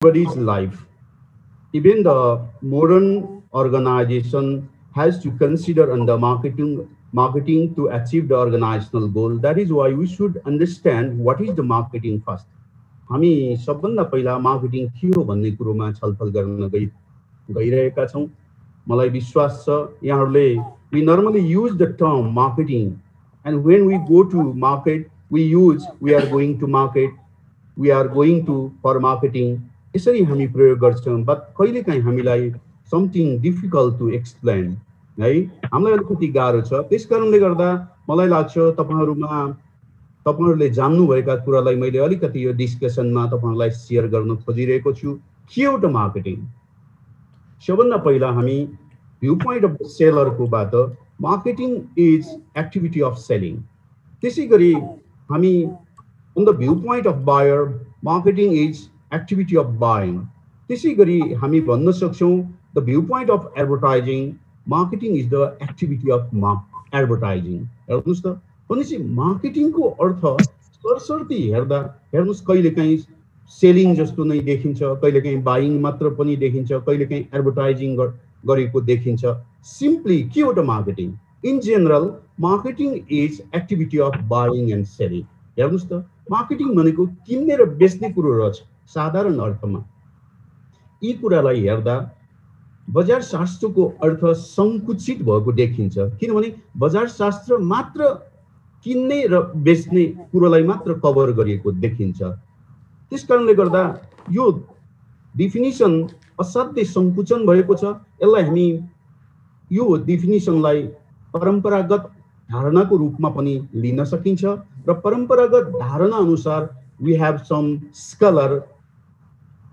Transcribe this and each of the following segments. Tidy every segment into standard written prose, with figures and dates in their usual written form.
everybody's life. Even the modern organization has to consider under marketing to achieve the organizational goal. That is why we should understand what is the marketing first. हामी सबभन्दा पहिला marketing के हो भन्ने कुरोमा छलफल गर्न गइरहेका छौँ। मलाई विश्वास छ यहाँहरूले we normally use the term marketing, and when we go to market we use we are going to market, we are going to for marketing, यसरी हामी प्रयोग गर्छौँ। बट कहिलेकाहीँ हामीलाई समथिङ डिफिकल्ट टु एक्सप्लेन है, हामीलाई अलिकति गाह्रो छ। त्यस कारणले गर्दा मलाई लाग्छ तपाईहरुले जान्नुभएका कुरालाई मैले अलिकति यो डिस्कसनमा तपाईहरुलाई शेयर गर्न खोजिरहेको छु। के हो त मार्केटिङ? सबभन्दा पहिला हामी भ्यू पोइन्ट अफ सेलरको बाट marketing is activity of selling. त्यसैगरी हामी on the viewpoint of buyer, marketing is activity of buying. त्यसैगरी हामी भन्न सक्छौँ the viewpoint of advertising, marketing is the activity of advertising. हेर्नुस् त, भनेपछि मार्केटिङको अर्थ सरसर्ती हेर्नुस् कहिलेकाहीँ सेलिङ जस्तो नै देखिन्छ, कहिलेकाहीँ बाइङ मात्र पनि देखिन्छ, कहिलेकाहीँ एडभर्टाइजिङ गरेको देखिन्छ। सिम्पली के हो त मार्केटिङ? In general marketing is activity of buying and selling. हेर्नुस् त, मार्केटिङ भनेको किन्ने र बेच्ने कुरो रहेछ साधारण अर्थमा। यी कुरालाई हेर्दा बजार शास्त्रको अर्थ संकुचित भएको देखिन्छ, किनभने बजार शास्त्र मात्र किन्ने र बेच्ने कुरोलाई मात्र कभर गरिएको देखिन्छ। त्यसकारणले गर्दा यो डेफिनिसन असाध्यै संकुचन भएको छ। यसलाई हामी यो डेफिनिसनलाई परम्परागत धारणाको रूपमा पनि लिन सकिन्छ र परम्परागत धारणा अनुसार we have some scholar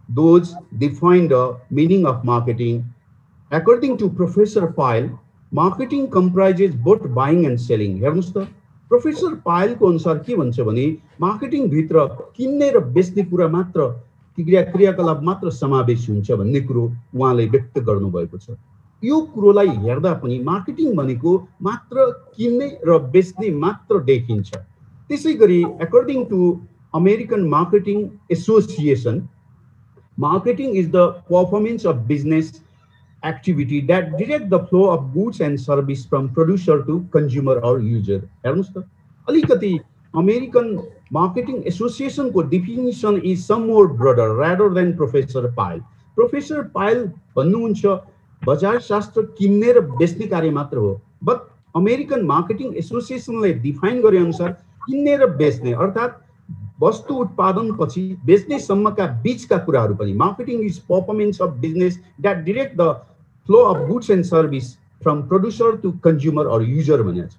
those define the meaning of marketing. According to Professor Pyle, marketing comprises both buying and selling. हेर्नुस् त, प्रोफेसर पायल को अनुसार के भन्छ भने मार्केटिङ भित्र किन्ने र बेच्ने कुरा मात्र क्रियाकलाप मात्र समावेश हुन्छ भन्ने कुरो उहाँले व्यक्त गर्नु भएको छ। यो कुरोलाई हेर्दा पनि मार्केटिङ भनेको मात्र किन्ने र बेच्ने मात्र देखिन्छ। त्यसैगरी according to American marketing association, marketing is the performance of business activity that direct the flow of goods and service from producer to consumer or user. हेर्नुस् त, अलिकति अमेरिकन मार्केटिङ एसोसिएसन को definition is some more broader rather than professor Payal. Professor Payal भन्नुहुन्छ बजार शास्त्र किन्ने र बेच्ने कार्य मात्र हो, बट अमेरिकन मार्केटिङ एसोसिएसनले डिफाइन गरे अनुसार किन्ने र बेच्ने अर्थात् वस्तु उत्पादन पछि बेच्ने सम्मका बीचका कुराहरू पनि marketing is performance of business that direct the flow of goods and service from producer to consumer or user भनेको छ।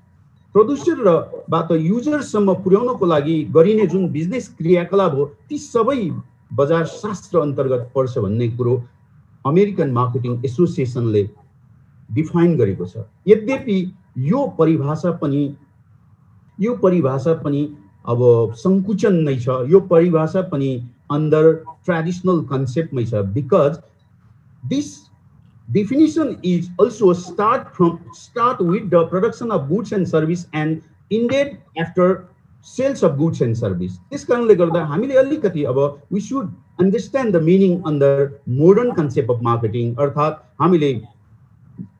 प्रोड्युसर र बाट युजर सम्म पुर्याउनको लागि गरिने जुन बिजनेस क्रियाकलाप हो ती सबै बजार शास्त्र अन्तर्गत पर्छ भन्ने कुरो अमेरिकन मार्केटिङ एसोसिएसनले डिफाइन गरेको छ। यद्यपि यो परिभाषा पनि अब संकुचन नै छ, यो परिभाषा पनि अंडर ट्रेडिशनल कन्सेप्टमै छ, because this definition is also start with the production of goods and service and ended after sales of goods and service. त्यस कारणले गर्दा हामीले अलिकति अब we should understand the meaning under modern concept of marketing, अर्थात् हामीले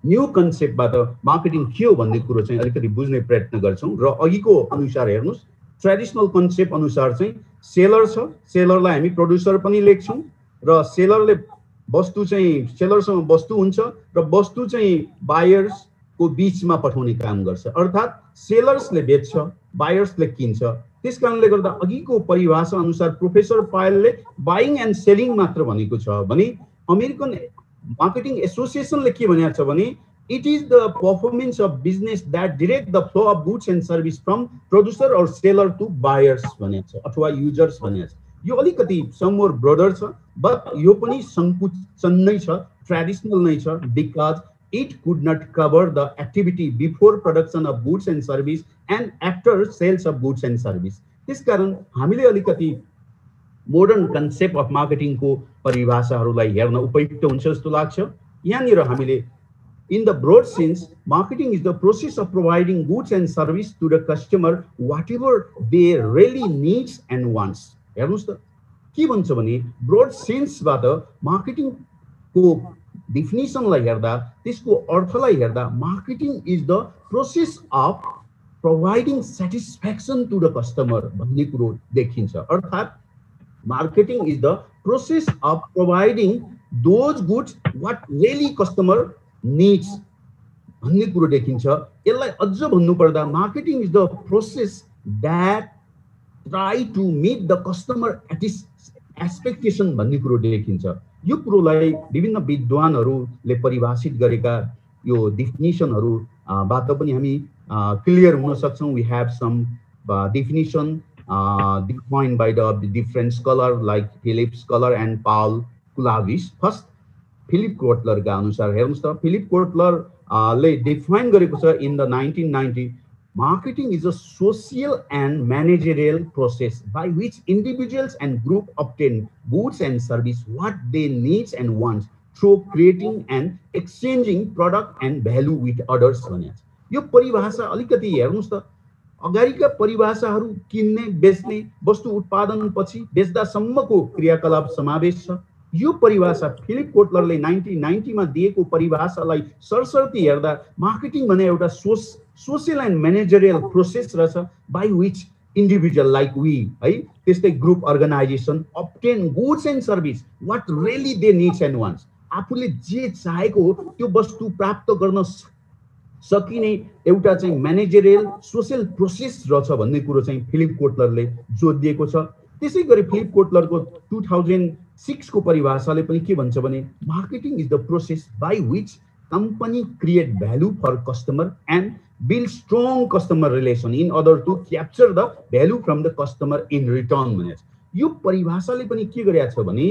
new कन्सेप्टबाट marketing के हो भन्ने कुरो चाहिँ अलिकति बुझ्ने प्रयत्न गर्छौं। र अघिको अनुसार हेर्नुस्, ट्रेडिशनल कन्सेप्ट अनुसार चाहिँ सेलर छ, सेलरलाई हामी प्रोड्युसर पनि लेख्छौं र सेलरले वस्तु चाहिँ सेलरसँग वस्तु हुन्छ र वस्तु चाहिँ बायर्स को बीचमा पठाउने काम गर्छ, अर्थात् सेलर्सले बेच्छ, बायर्सले किन्छ। त्यसकारणले गर्दा अघिको परिभाषा अनुसार प्रोफेसर पायलले बाइङ एन्ड सेलिङ मात्र भनेको छ भने अमेरिकन मार्केटिङ एसोसिएसनले के भनेको छ भने it is the performance of business that direct the flow of goods and service from producer or seller to buyers भनेको छ अथवा युजर्स भनेको छ। यो अलिकति समोर ब्रोडर छ, बट यो पनि संकुचन नै छ, ट्रेडिशनल नै छ, because it could not cover the activity before production of goods and service and after sales of goods and service. त्यसकारण हामीले अलिकति मोडर्न कन्सेप्ट अफ मार्केटिङ को परिभाषाहरूलाई हेर्न उपयुक्त हुन्छ जस्तो लाग्छ। यहाँनिर हामीले in the broad sense, marketing is the process of providing goods and service to the customer whatever they really needs and wants. हेर्नुस् त, के भन्छ भने ब्रोड सेन्सबाट मार्केटिङको डेफिनेसनलाई हेर्दा त्यसको अर्थलाई हेर्दा marketing is the process of providing satisfaction to the customer भन्ने कुरो देखिन्छ। अर्थात् marketing is the process of providing those goods what really customer needs भन्ने कुरो देखिन्छ। यसलाई अझ भन्नुपर्दा marketing is the process that try to meet the customer expectation भन्ने कुरो देखिन्छ। यो कुरोलाई विभिन्न विद्वानहरूले परिभाषित गरेका यो डेफिनिसनहरूबाट पनि हामी क्लियर हुन सक्छौँ। We have some definition defined by the different scholar like Philip Scholar and Paul Kulavich. First, Philip Kotler का अनुसार हेर्नुस् त फिलिप कोटलर ले डिफाइन गरेको छ in the 1990 marketing is a social and managerial process by which individuals and group obtain goods and service what they needs and wants through creating and exchanging product and value with others भने यो परिभाषा अलिकति हेर्नुस् त अगाडिका परिभाषाहरू किन्ने बेच्ने वस्तु उत्पादन पछि बेच्दासम्मको क्रियाकलाप समावेश छ। यो परिभाषा फिलिप कोटलरले 1990 मा दिएको परिभाषालाई सरसर्ती हेर्दा मार्केटिङ भने एउटा सोशल एन्ड म्यानेजरियल प्रोसेस रहेछ by which individual like we है त्यस्तै group organisation obtain goods and service what really they needs and wants आफूले जे चाहेको त्यो वस्तु प्राप्त गर्न सकिने एउटा चाहिँ म्यानेजरियल सोशल प्रोसेस रहेछ भन्ने कुरो चाहिँ फिलिप कोटलरले जोड दिएको छ। त्यसै गरी फिलिप कोटलरको 2006 को परिभाषाले पनि के भन्छ भने marketing is the process by which company create value for customer and build strong customer relation in order to capture the value from the customer in return भनेर यो परिभाषाले पनि के गरेको छ भने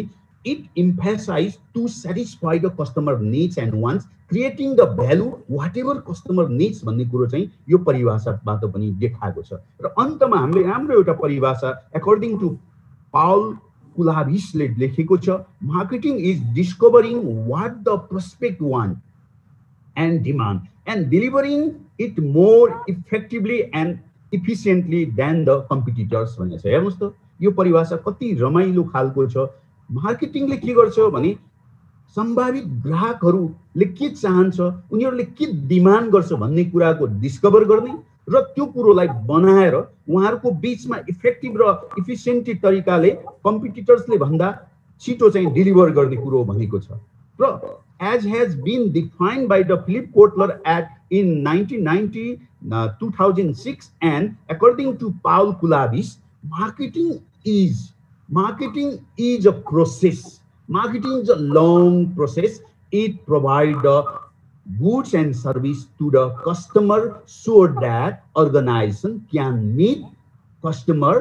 it emphasizes to satisfy the customer needs and wants creating the value whatever customer needs भन्ने कुरो चाहिँ यो परिभाषाबाट पनि देखाएको छ। र अन्तमा हामीले राम्रो एउटा परिभाषा अकर्डिङ टु पाउल कुलाभिसले लेखेको छ marketing is discovering what the prospect want and demand and delivering it more effectively and efficiently than the competitors भनेको छ। हेर्नुस् त यो परिभाषा कति रमाइलो खालको छ। मार्केटिङले के गर्छ भने सम्भावित ग्राहकहरूले के चाहन्छ उनीहरूले के डिमान्ड गर्छ भन्ने कुराको डिस्कभर गर्ने र त्यो कुरोलाई बनाएर उहाँहरूको बीचमा इफेक्टिभ र इफिसिएन्ट तरिकाले कम्पिटिटर्सले भन्दा छिटो चाहिँ डिलिभर गर्ने कुरो भनेको छ। र as has been defined by the Philip Kotler at in 1990 2006 and according to Paul Kulavich marketing is a process. Marketing is a long process. It provides the goods and service to the customer so that organization can meet customer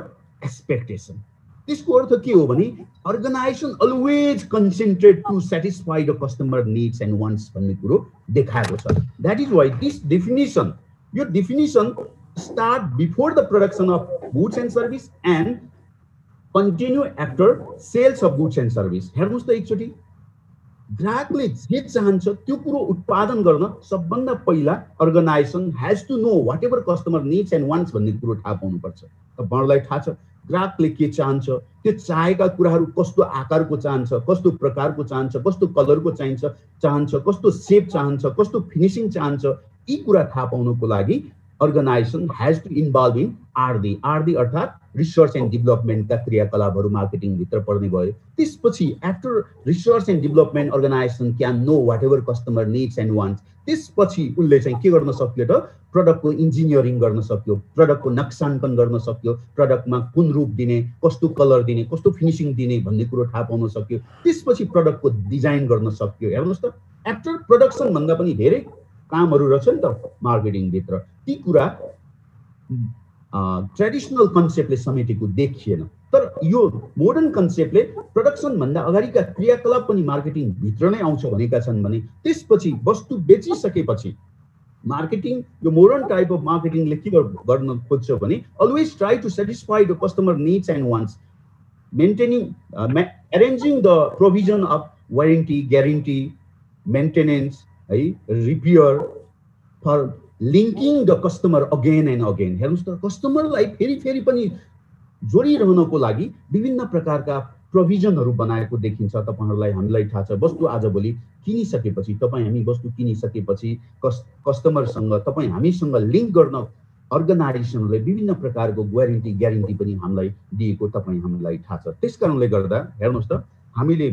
expectation. त्यसको अर्थ के हो भने organization always concentrate to satisfy the customer needs and wants भन्ने कुरो देखाएको छ। That is why this definition, your definition start before the production of goods and service and continue after sales of goods and service. हेर्नुस् त एकचोटी ग्राहकले जे चाहन्छ त्यो कुरो उत्पादन गर्न सबभन्दा पहिला organisation has to know whatever customer needs and wants भन्ने कुरो थाहा पाउनु पर्छ। तपाईलाई थाहा छ ग्राहकले के चाहन्छ त्यो चाहेका कुराहरू कस्तो आकारको चाहन्छ कस्तो प्रकारको चाहन्छ कस्तो कलरको चाहन्छ कस्तो शेप चाहन्छ कस्तो फिनिशिङ चाहन्छ यी कुरा थाहा पाउनको लागि organization has to involve in R&D अर्थात रिसर्च एन्ड डेभलपमेन्टका क्रियाकलापहरू मार्केटिङ भित्र पर्ने भयो। त्यसपछि after research and development organisation can know whatever customer needs and wants त्यसपछि उनले चाहिँ के गर्न सक्यो त प्रडक्टको इन्जिनियरिङ गर्न सक्यो प्रडक्टको नक्साङ्कन गर्न सक्यो प्रडक्टमा कुन रूप दिने कस्तो कलर दिने कस्तो फिनिशिङ दिने भन्ने कुरो थाहा पाउन सक्यो त्यसपछि प्रडक्टको डिजाइन गर्न सक्यो। हेर्नुस् त आफ्टर प्रोडक्सन भन्दा पनि धेरै कामहरू रहेछ नि त मार्केटिङ भित्र ती कुरा ट्रेडिसनल कन्सेप्टले समेटेको देखिएन। तर यो मोडर्न कन्सेप्टले प्रोडक्सन भन्दा अगाडिका क्रियाकलाप पनि मार्केटिङ भित्र नै आउँछ भनेका छन् भने त्यसपछि वस्तु बेचिसकेपछि मार्केटिङ यो मोडर्न टाइप अफ मार्केटिङले के गर्न खोज्छ भने always try to satisfy the customer needs and wants maintaining arranging the provision of warranty guarantee maintenance है repair for linking the customer again and again. हेर्नुस् त कस्टमरलाई फेरि फेरि पनि जोडिरहनको लागि विभिन्न प्रकारका प्रोभिजनहरू बनाएको देखिन्छ। तपाईहरुलाई हामीलाई थाहा छ, वस्तु आजभोलि किनिसकेपछि हामी वस्तु किनिसकेपछि कस्टमरसँग हामीसँग लिंक गर्न अर्गनाइजेसनले विभिन्न प्रकारको ग्यारेन्टी पनि हामीलाई दिएको हामीलाई थाहा छ। त्यसकारणले गर्दा हेर्नुस् त, हामीले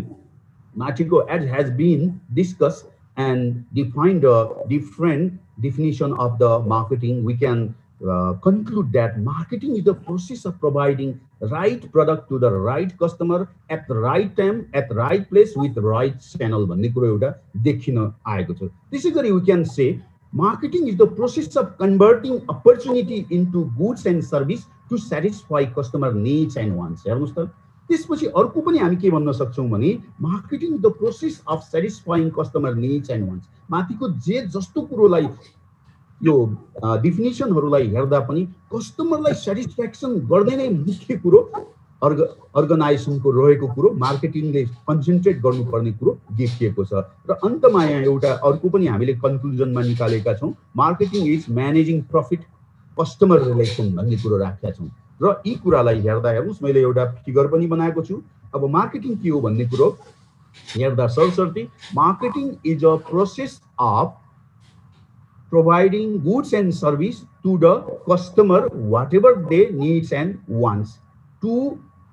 माथिको as has been discussed and defined a different definition of the marketing, we can conclude that marketing is the process of providing right product to the right customer at the right time, at the right place, with the right channel भन्ने कुरो एउटा देखिन आएको छ। त्यसैगरी we can say marketing is the process of converting opportunity into goods and service to satisfy customer needs and wants। हेर्नुस् त, त्यसपछि अर्को पनि हामी के भन्न सक्छौं भने marketing the process of satisfying customer needs and wants. माथिको जे जस्तो कुरोलाई यो डेफिनेसनहरुलाई हेर्दा पनि कस्टमरलाई सेटिस्फ्याक्सन गर्ने नै मुख्य कुरो अर्गनाइजेसनको रहेको कुरो, मार्केटिङले कन्सन्ट्रेट गर्नुपर्ने कुरो देखिएको छ। र अन्तमा यहाँ एउटा अर्को पनि हामीले कन्क्लुजनमा निकालेका छौं, marketing is managing profit customer relation भन्ने कुरो राखेका छौं। र यी कुरालाई हेर्दा हेर्नुस्, मैले एउटा फिगर पनि बनाएको छु। अब मार्केटिङ के हो भन्ने कुरो हेर्दा सरसर्ती marketing is a process of providing goods and service to the customer whatever they needs and wants to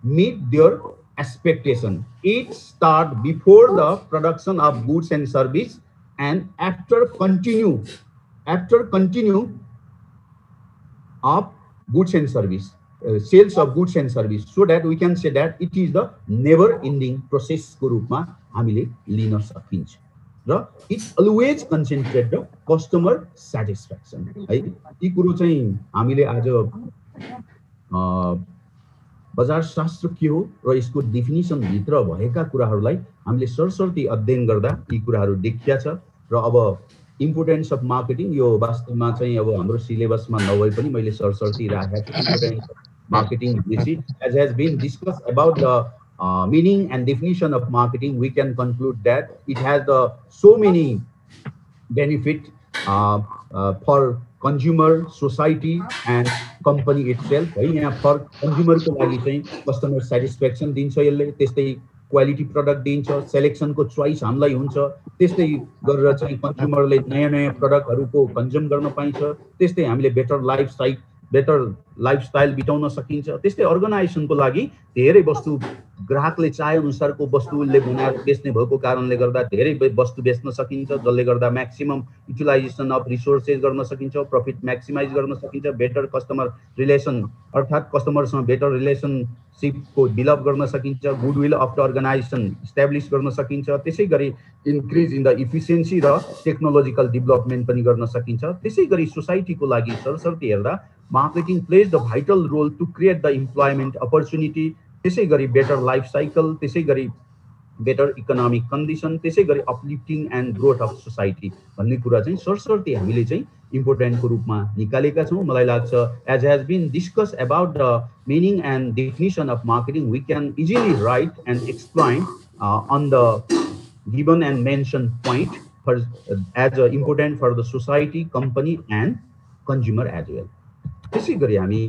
meet their expectation. It start before the production of goods and service and after continue of goods and service, sales of goods and service, so that we can say that it is the never ending process को रूपमा हामीले लिन सकिन्छ। र it's always concentrate the customer satisfaction है। यी कुरो चाहिँ हामीले आज बजार शास्त्र के हो र यसको डेफिनेसन भित्र भएका कुराहरूलाई हामीले सरसर्ती अध्ययन गर्दा यी कुराहरू देखिया छ। र अब इम्पोर्टेन्स अफ मार्केटिङ यो वास्तवमा चाहिँ अब हाम्रो सिलेबसमा नभए पनि मैले सरसर्ती राखेको छु। Importance of marketing as has been discussed about the meaning and definition of marketing, we can conclude that it has so many benefit for consumer, society and company itself। for consumer को लागि चाहिँ customer satisfaction दिन्छ, यसले त्यस्तै quality product दिन्छ, selection को choice हामीलाई हुन्छ, त्यस्तै गरेर चाहिँ कन्ज्युमरले नयाँ नयाँ प्रोडक्टहरुको कन्ज्युम गर्न पाइन्छ, त्यस्तै हामीले बेटर लाइफस्टाइल बिताउन सकिन्छ। त्यस्तै अर्गनाइजेसनको लागि धेरै वस्तु ग्राहकले चाहे अनुसारको वस्तुले बनाएर बेच्ने भएको कारणले गर्दा धेरै वस्तु बेच्न सकिन्छ, जसले गर्दा म्याक्सिमम युटिलाइजेसन अफ रिसोर्सेस गर्न सकिन्छ, प्रॉफिट म्याक्सिमाइज गर्न सकिन्छ, बेटर कस्टमर रिलेसन अर्थात कस्टमरसँग बेटर रिलेसनशिप को डेभलप गर्न सकिन्छ, goodwill of the organisation establish गर्न सकिन्छ, त्यसैगरी इन्क्रिज इन द इफिसिएन्सी र टेक्नोलोजिकल डेभलपमेन्ट पनि गर्न सकिन्छ। त्यसैगरी सोसाइटीको लागि सरसर्ती हेर्दा marketing plays the vital role to create the employment opportunity, त्यसैगरी बेटर लाइफ साइकल, त्यसैगरी बेटर इकोनोमिक कन्डिसन, त्यसैगरी uplifting and growth of society भन्ने कुरा चाहिँ सरसर्ती हामीले चाहिँ इम्पोर्टेन्टको रूपमा निकालेका छौं। मलाई लाग्छ as has been discussed about the meaning and definition of marketing, we can easily write and explain on the given and mentioned point for as important for the society, company and consumer as well। त्यसैगरी हामी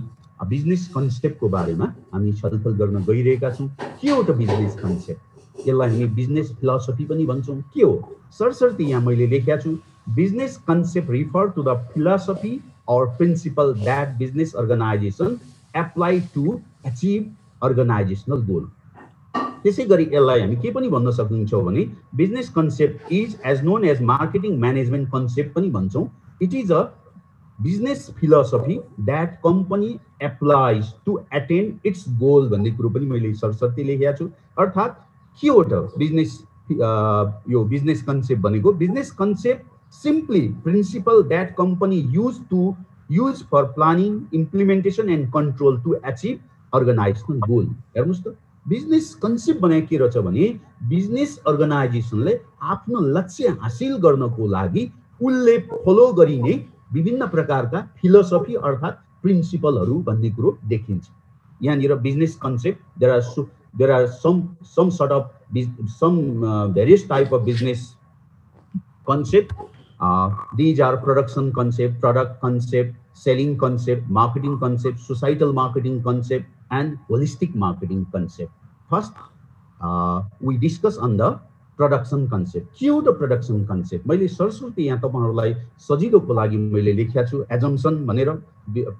business कन्सेप्टको बारेमा हामी छलफल गर्न गइरहेका छौं। के हो त बिजनेस कन्सेप्ट? यसलाई हामी बिजनेस फिलोसफी पनि भन्छौं। के हो? सरसर्ती यहाँ मैले लेखेको छु, business concept refer to the philosophy और principle that business organisation apply to achieve organisational goal. त्यसैगरी यसलाई हामी के पनि भन्न सकिन्छौं भने business concept is as known as marketing management concept पनि भन्छौं। It is a business philosophy that company applies to attain its goal भन्ने कुरो पनि मैले सरसर्ती लेखेको छु। अर्थात के हो त बिजनेस यो बिजनेस कन्सेप्ट भनेको? Business concept simply principle that company use for planning, implementation and control to achieve organizational goal। हेर्नुस् त, बिजनेस कन्सेप्ट भने के रहेछ भने बिजनेस अर्गनाइजेसनले आफ्नो लक्ष्य हासिल गर्नको लागि उले फलो गरिने विभिन्न प्रकारका फिलोसफी अर्थात प्रिन्सिपलहरु भन्ने कुरो देखिन्छ। यहाँनिर business concept there are some sort of various type of business concept। These are production concept, product concept, selling concept, marketing concept, societal marketing concept and holistic marketing concept। First we discuss on the production concept. के हो त production concept? मैले सरस्वती यहाँ तपाईहरुलाई सजिलोको लागि मैले लेखेको छु assumption भनेर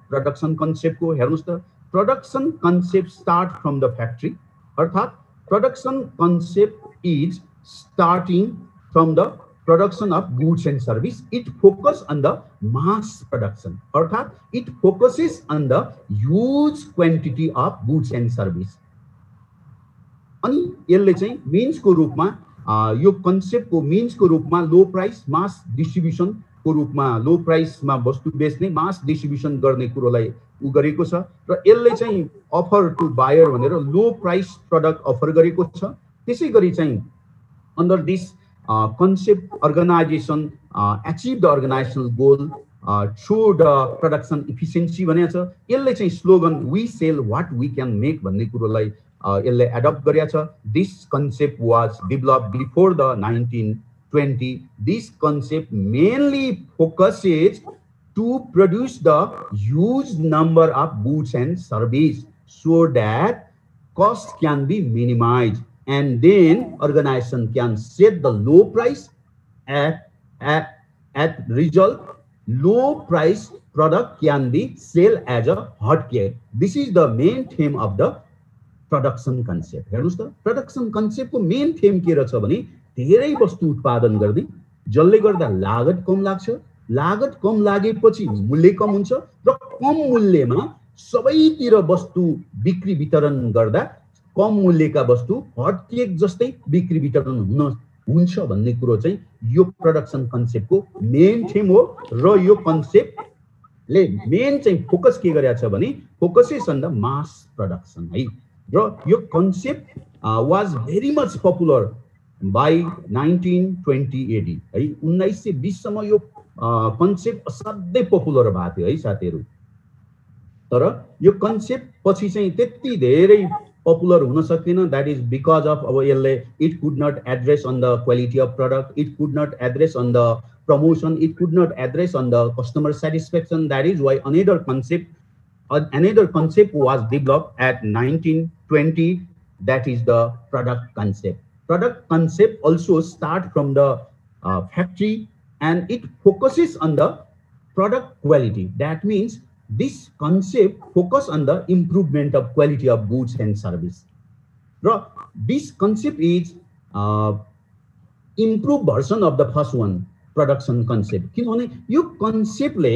production concept को हेर्नुस् त production concept start from the factory अर्थात production concept is starting from the production of goods and service. It focuses on the mass production अर्थात it focuses on the huge quantity of goods and service. अनि यसले चाहिँ means को रूपमा यो concept को means को रूपमा लो प्राइस मास डिस्ट्रिब्युसन को रूपमा लो प्राइस मा वस्तु बेच्ने मास डिस्ट्रिब्युसन गर्ने कुरोलाई उ गरेको छ र यसले चाहिँ अफर टु बायर भनेर लो प्राइस प्रोडक्ट अफर गरेको छ। त्यसैगरी चाहिँ under this concept organization achieve the organizational goal through the production efficiency भनेको छ। यसले चाहिँ slogan we sell what we can make भन्ने कुरोलाई यसले एडप्ट गरेको छ। This concept was developed before the 1920. This concept mainly focuses to produce the huge number of goods and service so that cost can be minimized and then organization can set the low price at result low price product can be sold as a hot cake. This is the main theme of the production concept. हेर्नुस् त production concept को main theme के रहेछ भने धेरै वस्तु उत्पादन गर्ने जसले गर्दा लागत कम लाग्छ, लागत कम लागेपछि मूल्य कम हुन्छ र कम मूल्यमा सबैतिर वस्तु बिक्री वितरण गर्दा कम मूल्यका वस्तु हट केक जस्तै बिक्री वितरण हुन्छ भन्ने कुरो चाहिँ यो प्रोडक्सन कन्सेप्टको मेन थीम हो र यो कन्सेप्टले मेन चाहिँ फोकस के गरेको छ भने focuses on the mass production है र यो concept was very much popular by 1920 AD है 1920 सम्म यो कन्सेप्ट असाध्यै पपुलर भएको थियो है साथीहरु। तर यो कन्सेप्ट पछि चाहिँ त्यति धेरै पपुलर हुन सकेन। दैट इज बिकज अफ अब यसले it could not address on the quality of product, it could not address on the promotion, it could not address on the customer satisfaction. That is why another concept was developed at 1920. That is the product concept. Product concept also start from the factory and it focuses on the product quality. That means this concept focus on the improvement of quality of goods and service. This concept is improved version of the first one, production concept. किनभने यो कन्सेप्टले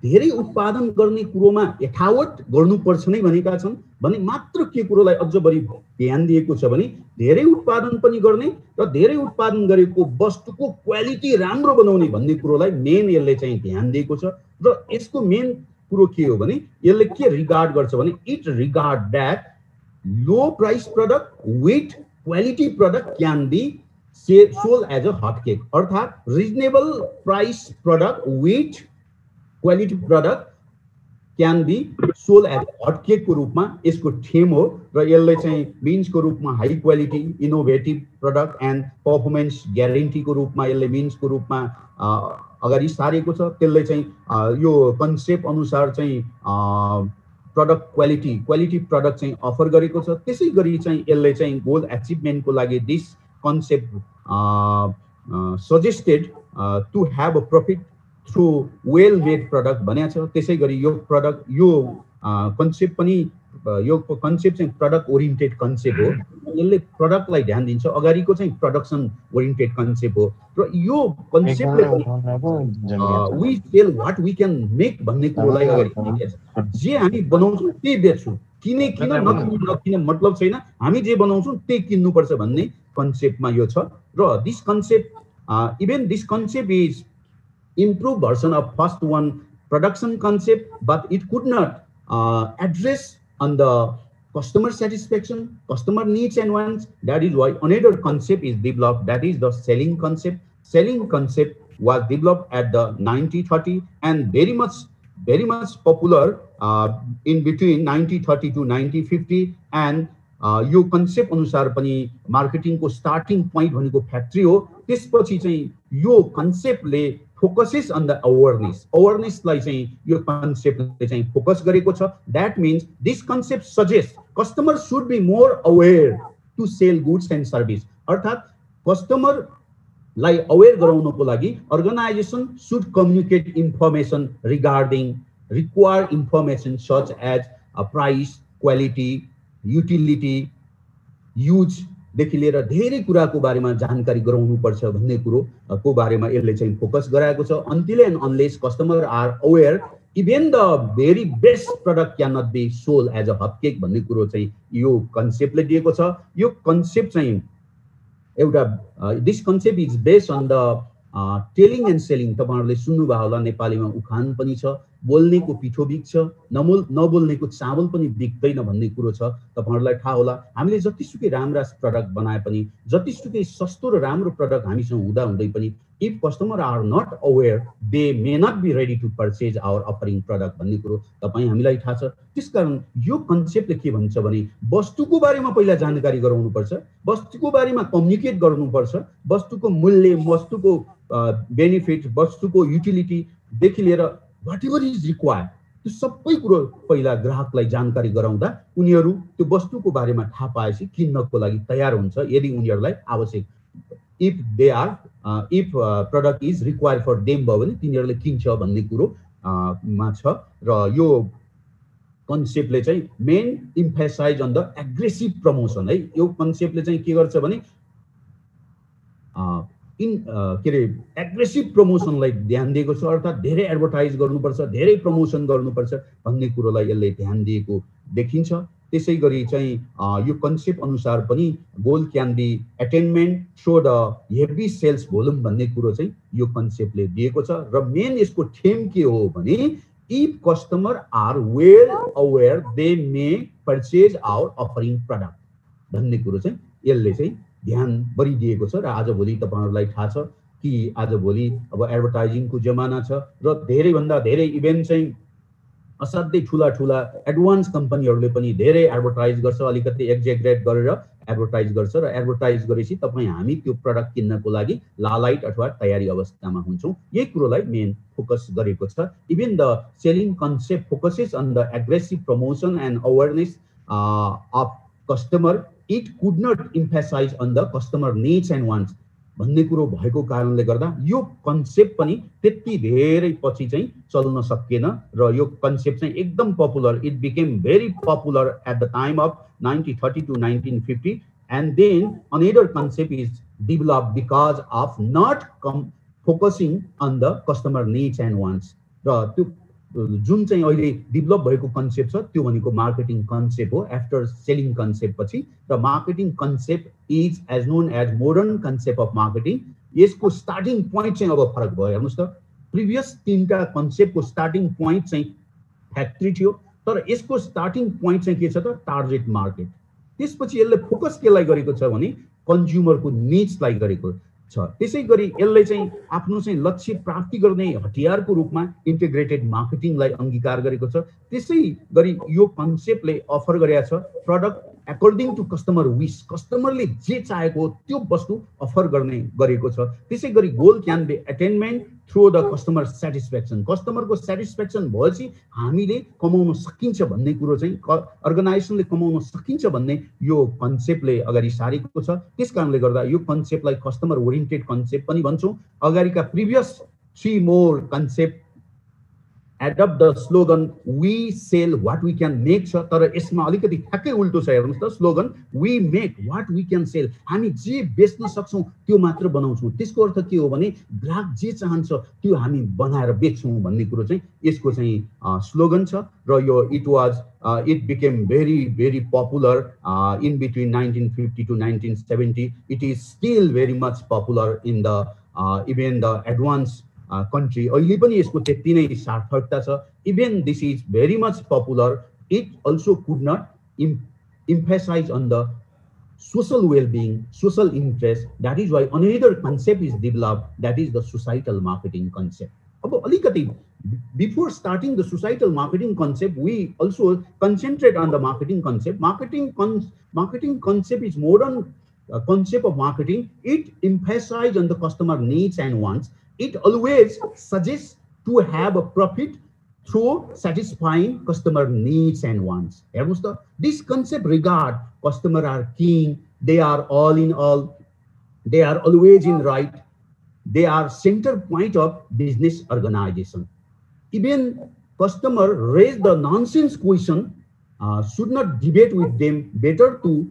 धेरै उत्पादन गर्ने कुरोमा यथावत गर्नुपर्छ नै भनेका छन् भने मात्र के कुरोलाई अझ बढी ध्यान दिएको छ भने धेरै उत्पादन पनि गर्ने र धेरै उत्पादन गरेको वस्तुको क्वालिटी राम्रो बनाउने भन्ने कुरोलाई मेन यसले चाहिँ ध्यान दिएको छ। र यसको मेन कुरो के हो भने यसले के रिगार्ड गर्छ भने it regard that low price product with quality product can be sold as a hot cake अर्थात reasonable price product with quality product can be sold as hot cake को रूपमा यसको थीम हो र यसले चाहिँ मीन्स को रूपमा high quality innovative product and performance guarantee को रूपमा यसले मीन्स को रूपमा अगाडि सारेको छ। त्यसले चाहिँ यो कन्सेप्ट अनुसार चाहिँ प्रोडक्ट क्वालिटी प्रोडक्ट चाहिँ अफर गरेको छ। त्यसैगरी चाहिँ यसले चाहिँ गोल अचिभमेन्टको लागि this concept suggested to have a profit through well made product भनेको छ। त्यसैगरी यो प्रोडक्ट यो कन्सेप्ट पनि यो कन्सेप्ट चाहिँ प्रोडक्ट ओरिएन्टेड कन्सेप्ट हो। यसले प्रोडक्टलाई ध्यान दिन्छ, अगाडिको चाहिँ प्रोडक्सन ओरिएन्टेड कन्सेप्ट हो र यो कन्सेप्टले we sell what we can make भन्ने कुरोलाई अगाडि दिन्छ। जे हामी बनाउँछौँ त्यही बेच्छौँ, किन नकिन मतलब छैन, हामी जे बनाउँछौँ त्यही किन्नुपर्छ भन्ने कन्सेप्टमा यो छ। र this concept even this concept is improved version of first one production concept, but it could not address on the customer satisfaction, customer needs and wants. That is why another concept is developed, that is the selling concept. Selling concept was developed at the 1930 and very much popular in between 1930 to 1950 and यो concept अनुसार पनि marketing को starting point भनेको factory हो। त्यसपछि चाहिँ यो कन्सेप्टले फोकसेस अन द अवेरनेसलाई चाहिँ यो कन्सेप्टले चाहिँ फोकस गरेको छ। That means this concept suggest customer should be more aware to sell goods and service. अर्थात् कस्टमरलाई अवेर गराउनको लागि organisation should communicate information regarding required information such as a price, quality, utility, use देखि लिएर धेरै कुराको बारेमा जानकारी गराउनु पर्छ भन्ने कुरो को बारेमा यसले चाहिँ फोकस गराएको छ। Until and unless customers are aware, even the very best product cannot be sold as a hotcake भन्ने कुरो चाहिँ यो कन्सेप्टले दिएको छ। यो कन्सेप्ट चाहिँ एउटा this concept is based on the telling and selling. तपाईहरुले सुन्नुभयो होला, नेपालीमा उखान पनि छ, बोल्नेको पिठो बिग्छ, नबोल्नेको चावल पनि बिग्दैन भन्ने कुरो छ। तपाईहरुलाई थाहा होला, हामीले जतिसुकै राम्रा प्रडक्ट बनाए पनि, जतिसुकै सस्तो र राम्रो प्रडक्ट हामीसँग हुँदा हुँदै पनि if customer are not aware, they may not be ready to purchase our offering product भन्ने कुरो तपाई हामीलाई थाहा छ। त्यसकारण यो कन्सेप्टले के भन्छ भने वस्तुको बारेमा पहिला जानकारी गराउनु पर्छ, वस्तुको बारेमा कम्युनिकेट गर्नु पर्छ, वस्तुको मूल्य, वस्तुको बेनिफिट, वस्तुको युटिलिटी देखि लिएर whatever is required, त्यो सबै कुरो पहिला ग्राहकलाई जानकारी गराउँदा उनीहरू त्यो वस्तुको बारेमा थाहा पाएपछि किन्नको लागि तयार हुन्छ यदि उनीहरूलाई आवश्यक, if product is required for them भयो भने तिनीहरूले किन्छ भन्ने कुरो मा छ। र यो कन्सेप्टले चाहिँ main emphasise on the aggressive promotion है। यो कन्सेप्टले चाहिँ के गर्छ भने एग्रेसिभ प्रमोसनलाई ध्यान दिएको छ। अर्थात् धेरै एडभर्टाइज गर्नुपर्छ, धेरै प्रमोसन गर्नुपर्छ भन्ने कुरोलाई यसले ध्यान दिएको देखिन्छ। त्यसै गरी चाहिँ यो कन्सेप्ट अनुसार पनि goal can be attainment through the heavy sales volume भन्ने कुरो चाहिँ यो कन्सेप्टले दिएको छ। र मेन यसको थीम के हो भने if customer are well aware they may purchase our offering product भन्ने कुरो चाहिँ यसले चाहिँ ध्यान बढिदिएको छ। र आजभोलि तपाईहरुलाई थाहा छ कि आजभोलि अब एडभर्टाइजिङको जमाना छ र धेरै भन्दा धेरै इभेन्ट चाहिँ असाध्यै ठुला एडभान्स कम्पनीहरूले पनि धेरै एडभर्टाइज गर्छ, अलिकति एक्जेग्रेट गरेर एडभर्टाइज गर्छ र एडभर्टाइज गरेपछि तपाई हामी त्यो प्रडक्ट किन्नको लागि लालाइट अथवा तयारी अवस्थामा हुन्छौं। यही कुरोलाई मेन फोकस गरेको छ। Even the selling concept focuses on the aggressive promotion and awareness of customer, it could not emphasise on the customer needs and wants भन्ने कुरो भएको कारणले गर्दा यो कन्सेप्ट पनि त्यति धेरै पछि चाहिँ चल्न सकेन र यो कन्सेप्ट चाहिँ एकदम popular, it became very popular at the time of 1930 to 1950 and then another concept is developed because of not focusing on the customer needs and wants। र त्यो जुन चाहिँ अहिले डेभलप भएको कन्सेप्ट छ त्यो भनेको मार्केटिङ कन्सेप्ट हो आफ्टर सेलिङ कन्सेप्ट पछि। र marketing concept is as known as modern concept of marketing. यसको स्टार्टिङ पोइन्ट चाहिँ अब फरक भयो। हेर्नुस् त, प्रिभियस तीनटा कन्सेप्टको स्टार्टिङ पोइन्ट चाहिँ फ्याक्ट्री थियो, तर यसको स्टार्टिङ पोइन्ट चाहिँ के छ त टार्गेट मार्केट। त्यसपछि यसले फोकस केलाई गरेको छ भने कन्ज्युमरको निड्सलाई गरेको छ। त्यसै गरी यसले चाहिँ आफ्नो चाहिँ लक्ष्य प्राप्ति गर्ने हतियारको रूपमा इन्टिग्रेटेड मार्केटिङलाई अंगीकार गरेको छ। त्यसै गरी यो कन्सेप्टले अफर गरेको छ product according to customer wish, कस्टमरले जे चाहेको त्यो वस्तु अफर गर्ने गरेको छ। त्यसै गरी goal can be attainment through the customer satisfaction, कस्टमरको सेटिस्फ्याक्सन भएपछि हामीले कमाउन सकिन्छ भन्ने कुरो चाहिँ अर्गनाइजेसनले कमाउन सकिन्छ भन्ने यो कन्सेप्टले अगाडि सारेको छ। त्यसकारणले गर्दा यो कन्सेप्टलाई कस्टमर ओरिएन्टेड कन्सेप्ट पनि भन्छौं। अगाडिका previous 3 more concept adopt the slogan we sell what we can make छ, तर यसमा अलिकति ठ्याक्कै उल्टो छ। हेर्नुस् त, slogan we make what we can sell, हामी जे बेच्न सक्छौं त्यो मात्र बनाउँछौं। त्यसको अर्थ के हो भने ग्राहक जे चाहन्छ त्यो हामी बनाएर बेच्छौं भन्ने कुरो चाहिँ यसको चाहिँ स्लोगन छ। र यो it became very popular in between 1950 to 1970. It is still very much popular in the even the advanced country। अहिले पनि यसको त्यति नै सार्थकता छ। Even this is very much popular, it also could not emphasize on the social well-being, social interest. That is why another concept is developed, that is the societal marketing concept। अब अलिकति before starting the societal marketing concept, we also concentrate on the marketing concept। Marketing concept is modern concept of marketing. It emphasizes on the customer needs and wants. It always suggests to have a profit through satisfying customer needs and wants। हेर्नुस् त, this concept regard customer are king they are all in all, they are always in right, they are center point of business organization. Even customer raise the nonsense question, should not debate with them, better to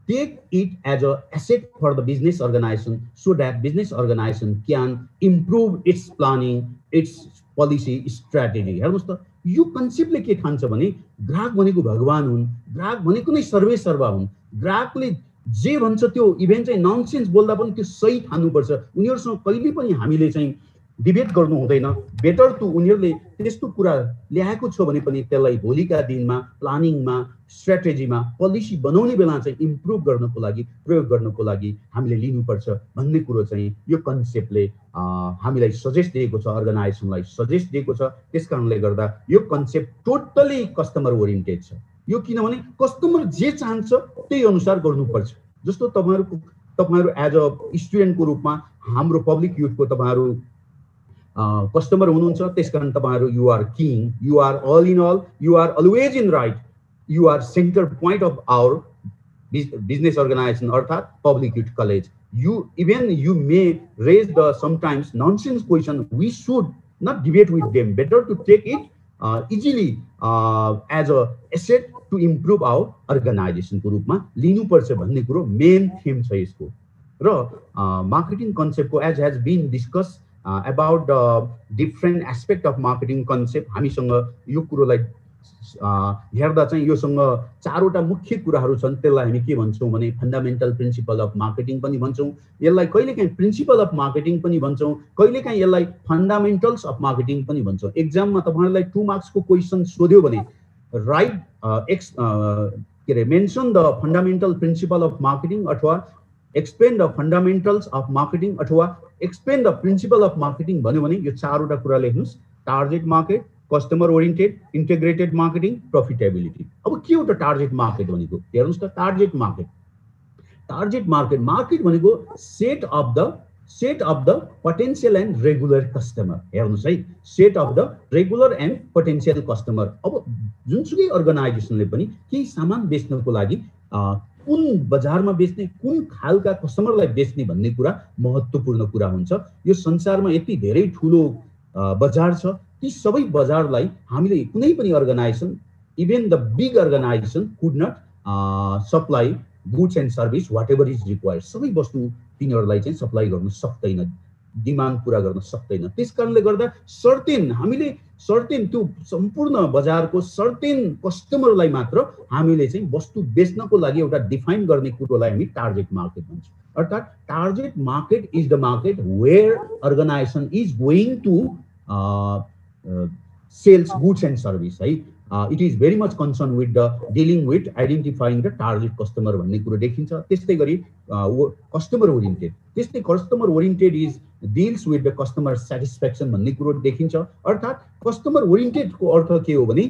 take it as a asset for the business organization so that business organization can improve its planning, its policy strategy. हेर्नुस् त यो कन्सेप्टले के ठान्छ भने ग्राहक भनेको भगवान हुन्, ग्राहक भनेको नै सर्वे सर्वा हुन्, ग्राहकले जे भन्छ त्यो इभेन चाहिँ ननसेन्स बोल्दा पनि त्यो सही ठान्नुपर्छ, उनीहरुसँग कहिले पनि हामीले चाहिँ डिबेट गर्नु हुँदैन, बेटर टु उनीहरुले त्यस्तो कुरा ल्याएको छ भने पनि त्यसलाई भोलिका दिनमा प्लानिङमा, स्ट्र्याटेजीमा, पोलिसी बनाउने बेला चाहिँ इम्प्रुभ गर्नको लागि, प्रयोग गर्नको लागि हामीले लिनुपर्छ भन्ने कुरो चाहिँ यो कन्सेप्टले हामीलाई सजेस्ट दिएको छ, अर्गनाइजेसनलाई सजेस्ट दिएको छ। त्यसकारणले गर्दा यो कन्सेप्ट टोटली कस्टमर ओरिएन्टेड छ। यो किनभने कस्टमर जे चाहन्छ त्यही अनुसार गर्नुपर्छ। जस्तो तपाईहरु एज अ स्टुडेन्टको रूपमा हाम्रो पब्लिक युथको तपाईहरु कस्टमर हुनुहुन्छ, त्यसकारण तपाईहरु you are king, you are all in all, you are always in right, you are centre point of our business organisation अर्थात public youth college. You may raise the sometimes nonsense question. We should not debate with them. Better to take it easily as a asset to improve our organization को रूपमा लिनुपर्छ भन्ने कुरो main theme छ यसको। र marketing कन्सेप्टको as has been discussed about the different aspect of marketing concept, हामीसँग यो कुरोलाई हेर्दा चाहिँ योसँग चारवटा मुख्य कुराहरू छन्। त्यसलाई हामी के भन्छौँ भने फन्डामेन्टल प्रिन्सिपल अफ मार्केटिङ पनि भन्छौँ, यसलाई कहिलेकाहीँ प्रिन्सिपल अफ मार्केटिङ पनि भन्छौँ, कहिलेकाहीँ यसलाई फन्डामेन्टल्स अफ मार्केटिङ पनि भन्छौँ। एक्जाममा तपाईहरुलाई 2 मार्क्सको क्वेशन सोध्यो भने mention the fundamental principle of marketing अथवा explain the fundamentals of marketing अथवा explain the principle of marketing भन्यो भने यो चारवटा कुरा लेख्नुस्। Target market, customer oriented, integrated marketing, profitability. अब के हो त टार्गेट मार्केट भनेको? हेर्नुस् त टार्गेट मार्केट भनेको set of the potential and regular customer. हेर्नुस् है, set of the regular and potential customer. अब जुनसुकै अर्गनाइजेसनले पनि केही सामान बेच्नको लागि कुन बजारमा बेच्ने, कुन खालका कस्टमरलाई बेच्ने भन्ने कुरा महत्त्वपूर्ण कुरा हुन्छ। यो संसारमा यति धेरै ठुलो बजार छ, ती सबै बजारलाई हामीले कुनै पनि organisation, even the big organisation could not supply goods and service whatever is required. सबै वस्तु तिनीहरूलाई चाहिँ सप्लाई गर्न सक्दैन, डिमान्ड पूरा गर्न सक्दैन। त्यसकारणले गर्दा हामीले सर्टेन त्यो सम्पूर्ण बजारको सर्टेन कस्टमरलाई मात्र हामीले चाहिँ वस्तु बेच्नको लागि एउटा डिफाइन गर्ने कुरोलाई हामी टार्गेट मार्केट भन्छौँ। अर्थात् target market is the market where organisation is going to sales goods and service, right? It is very much concerned with the dealing with identifying the target customer भन्ने कुरो देखिन्छ। त्यस्तै गरी customer oriented, customer oriented is deals with the customer satisfaction भन्ने कुरो देखिन्छ। अर्थात् customer oriented को अर्थ के हो भने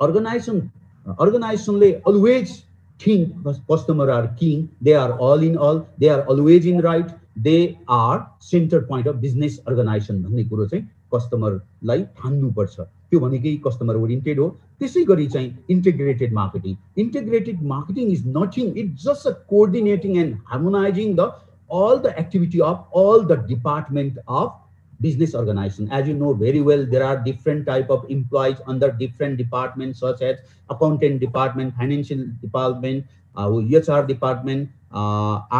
अर्गनाइजेसनले always think customer are king, they are all in all, they are always in right, they are center point of business organization भन्ने कुरो चाहिँ कस्टमरलाई ठान्नु पर्छ। त्यो भनेकै कस्टमर ओरिएन्टेड हो। त्यसै गरी चाहिँ integrated marketing is nothing, it's just a coordinating and harmonising the all the activity of all the department of business organization. As you know very well, there are different type of employees under different departments such as accountant department, financial department, HR department,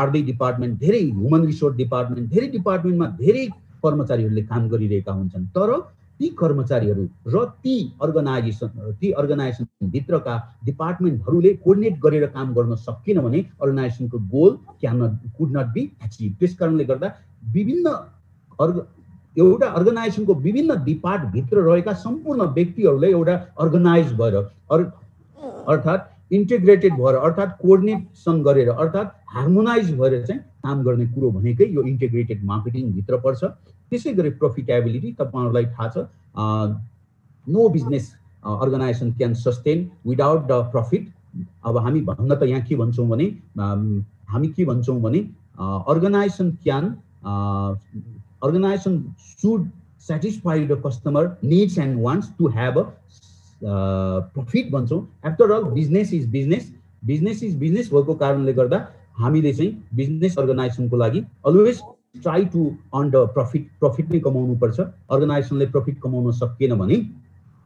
RD department, धेरै human resource department, धेरै डिपार्टमेन्टमा धेरै कर्मचारीहरूले काम गरिरहेका हुन्छन्। तर ती कर्मचारीहरू र ती अर्गनाइजेसन भित्रका डिपार्टमेन्टहरूले कोअर्डिनेट गरेर काम गर्न सकिन भने अर्गनाइजेसनको goal could not be achieve. त्यसकारणले गर्दा एउटा अर्गनाइजेसनको विभिन्न डिपार्ट भित्र रहेका सम्पूर्ण व्यक्तिहरूले एउटा अर्गनाइज भएर अर्थात् इन्टिग्रेटेड भएर अर्थात् कोअर्डिनेसन गरेर अर्थात् हार्मोनाइज भएर चाहिँ काम गर्ने कुरो भनेकै यो इन्टिग्रेटेड मार्केटिङ भित्र पर्छ। त्यसै गरी प्रफिटेबिलिटी तपाईहरुलाई थाहा छ, no business organization can sustain without the profit. अब हामी भन्न त यहाँ के भन्छौँ भने organization should satisfy the customer needs and wants to have a profit भन्छौँ। After all, business is business, business is business भएको कारणले गर्दा हामीले चाहिँ बिजनेस अर्गनाइजेसनको लागि always try to earn the profit नै कमाउनु पर्छ। अर्गनाइजेसनले प्रफिट कमाउन सकिएन भने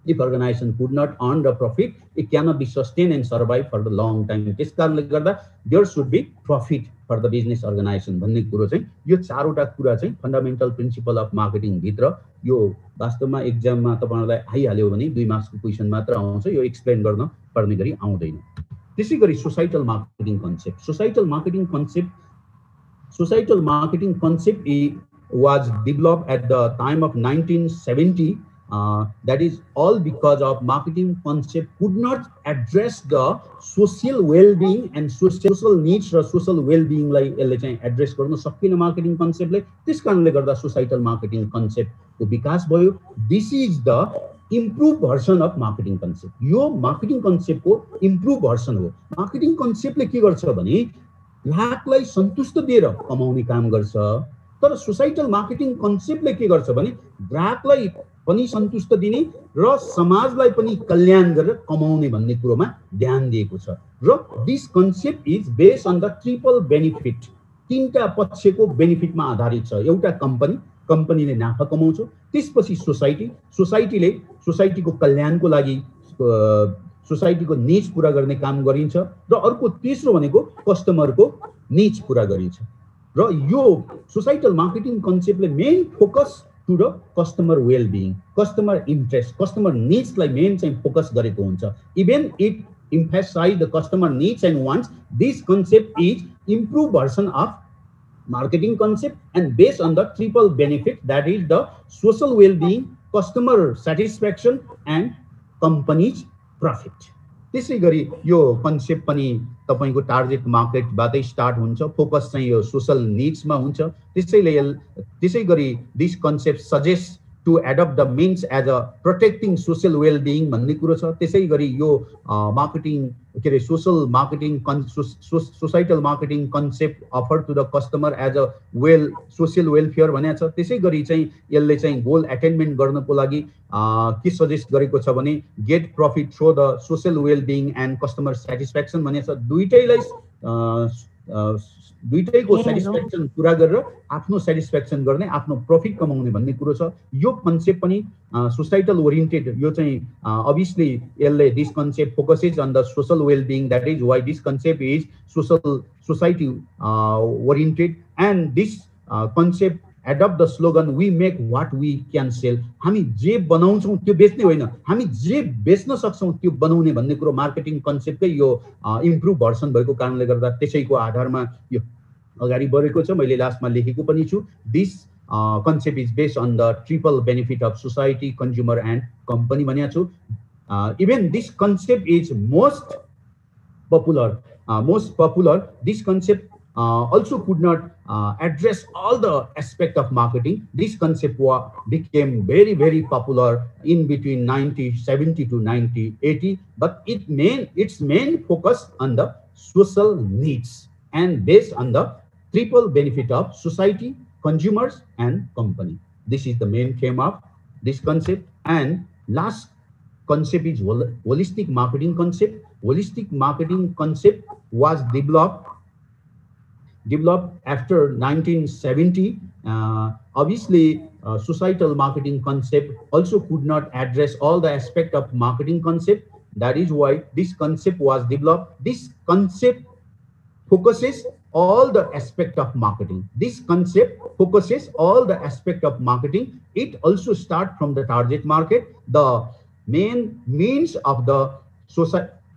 if organization could not earn the profit, it cannot be sustained and survive for the long time. त्यस कारणले गर्दा there should be profit for the business organization भन्ने कुरो चाहिँ यो चारवटा कुरा चाहिँ फन्डामेन्टल प्रिन्सिपल अफ मार्केटिङ भित्र यो वास्तवमा एक्जाममा तपाईहरुलाई आइहाल्यो भने 2 मार्क्सको क्वेशन मात्र आउँछ, यो एक्सप्लेन गर्न पर्ने गरी आउँदैन। त्यसैगरी societal marketing concept, societal marketing concept was developed at the time of 1970. That is all because of marketing concept could not address the social well-being and social needs र social well-being लाई यसले चाहिँ address गर्न सकिन marketing कन्सेप्टले। त्यस कारणले गर्दा societal marketing कन्सेप्टको विकास भयो। This is the improve version of marketing concept. यो मार्केटिङ कन्सेप्टको इम्प्रुभ भर्सन हो। मार्केटिङ कन्सेप्टले के गर्छ भने ग्राहकलाई सन्तुष्ट दिएर कमाउने काम गर्छ, तर सोसाइटल मार्केटिङ कन्सेप्टले के गर्छ भने ग्राहकलाई पनि सन्तुष्ट दिने र समाजलाई पनि कल्याण गरेर कमाउने भन्ने कुरोमा ध्यान दिएको छ। र this concept is based on the triple benefit, तीनटा पक्षको बेनिफिटमा आधारित छ। एउटा कम्पनीले नाफा कमाउँछ, त्यसपछि सोसाइटीले सोसाइटीको कल्याणको लागि सोसाइटीको नीड्स पूरा गर्ने काम गरिन्छ, र अर्को तेस्रो भनेको कस्टमरको नीड्स पूरा गरिन्छ। र यो सोसाइटल मार्केटिङ कन्सेप्टले main focus to the customer well-being, customer interest, customer नीड्सलाई मेन चाहिँ फोकस गरेको हुन्छ। Even it emphasize the customer needs and wants. This concept is improved version of marketing concept and based on the triple benefit, that is the social well-being, customer satisfaction and company's profit. त्यसै गरी यो concept पनि तपाईको target मार्केटबाटै start हुन्छ, focus चाहिँ यो social निड्समा हुन्छ। त्यसै गरी this concept suggest to adopt the means as a protecting social well-being भन्ने कुरो छ। त्यसै गरी यो मार्केटिङ के रे societal marketing concept offer to the customer as a social welfare भनेको छ। त्यसै गरी चाहिँ यसले चाहिँ गोल अटेन्मेन्ट गर्नको लागि के सजेस्ट गरेको छ भने get profit through the social wellbeing and customer satisfaction भनेको छ। दुईटैको सेटिस्फ्याक्सन पूरा गरेर आफ्नो सेटिस्फ्याक्सन गर्ने, आफ्नो प्रफिट कमाउने भन्ने कुरो छ। यो कन्सेप्ट पनि सोसाइटल ओरिएन्टेड, यो चाहिँ अभियसली यसले this concept focuses on the social wellbeing, that is why this concept is society oriented and this concept adopt the slogan we make what we can sell। हामी जे बनाउँछौं त्यो बेच्ने होइन, हामी जे बेच्न सक्छौं त्यो बनाउने भन्ने कुरो मार्केटिङ कन्सेप्टकै यो इम्प्रुभ भर्सन भएको कारणले गर्दा त्यसैको आधारमा यो अगाडि बढेको छ। मैले लास्टमा लेखेको पनि छु, this concept is based on the triple benefit of society, consumer and company भनेको छु। Even this concept is most popular, this concept also could not address all the aspect of marketing. This concept became very popular in between 1970 to 1980, but its main focus on the social needs and based on the triple benefit of society, consumers and company. This is the main theme of this concept. And last concept is holistic marketing concept. Holistic marketing concept was developed after 1970. Obviously, societal marketing concept also could not address all the aspect of marketing concept. That is why this concept was developed. This concept focuses all the aspect of marketing. This concept focuses all the aspect of marketing. It also starts from the target market. The main means of the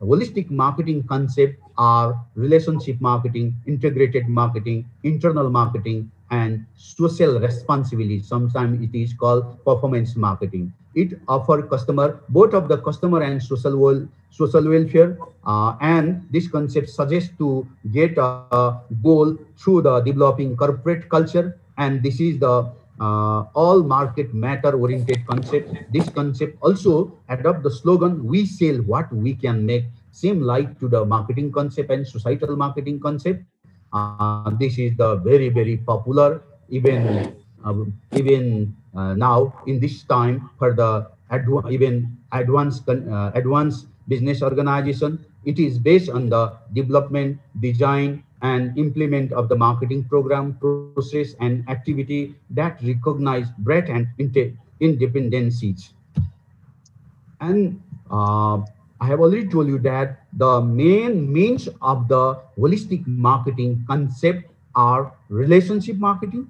holistic marketing concept are relationship marketing, integrated marketing, internal marketing, and social responsibility. Sometimes it is called performance marketing. It offers both of the customer and social welfare, and this concept suggests to get a goal through the developing corporate culture, and this is the all market matter oriented concept. This concept also adopt the slogan we sell what we can make, same like to the marketing concept and societal marketing concept. This is the very popular even now in this time for the advanced business organization. It is based on the development, design, and implement of the marketing program, process, and activity that recognize breadth and independencies. And I have already told you that the main means of the holistic marketing concept are relationship marketing,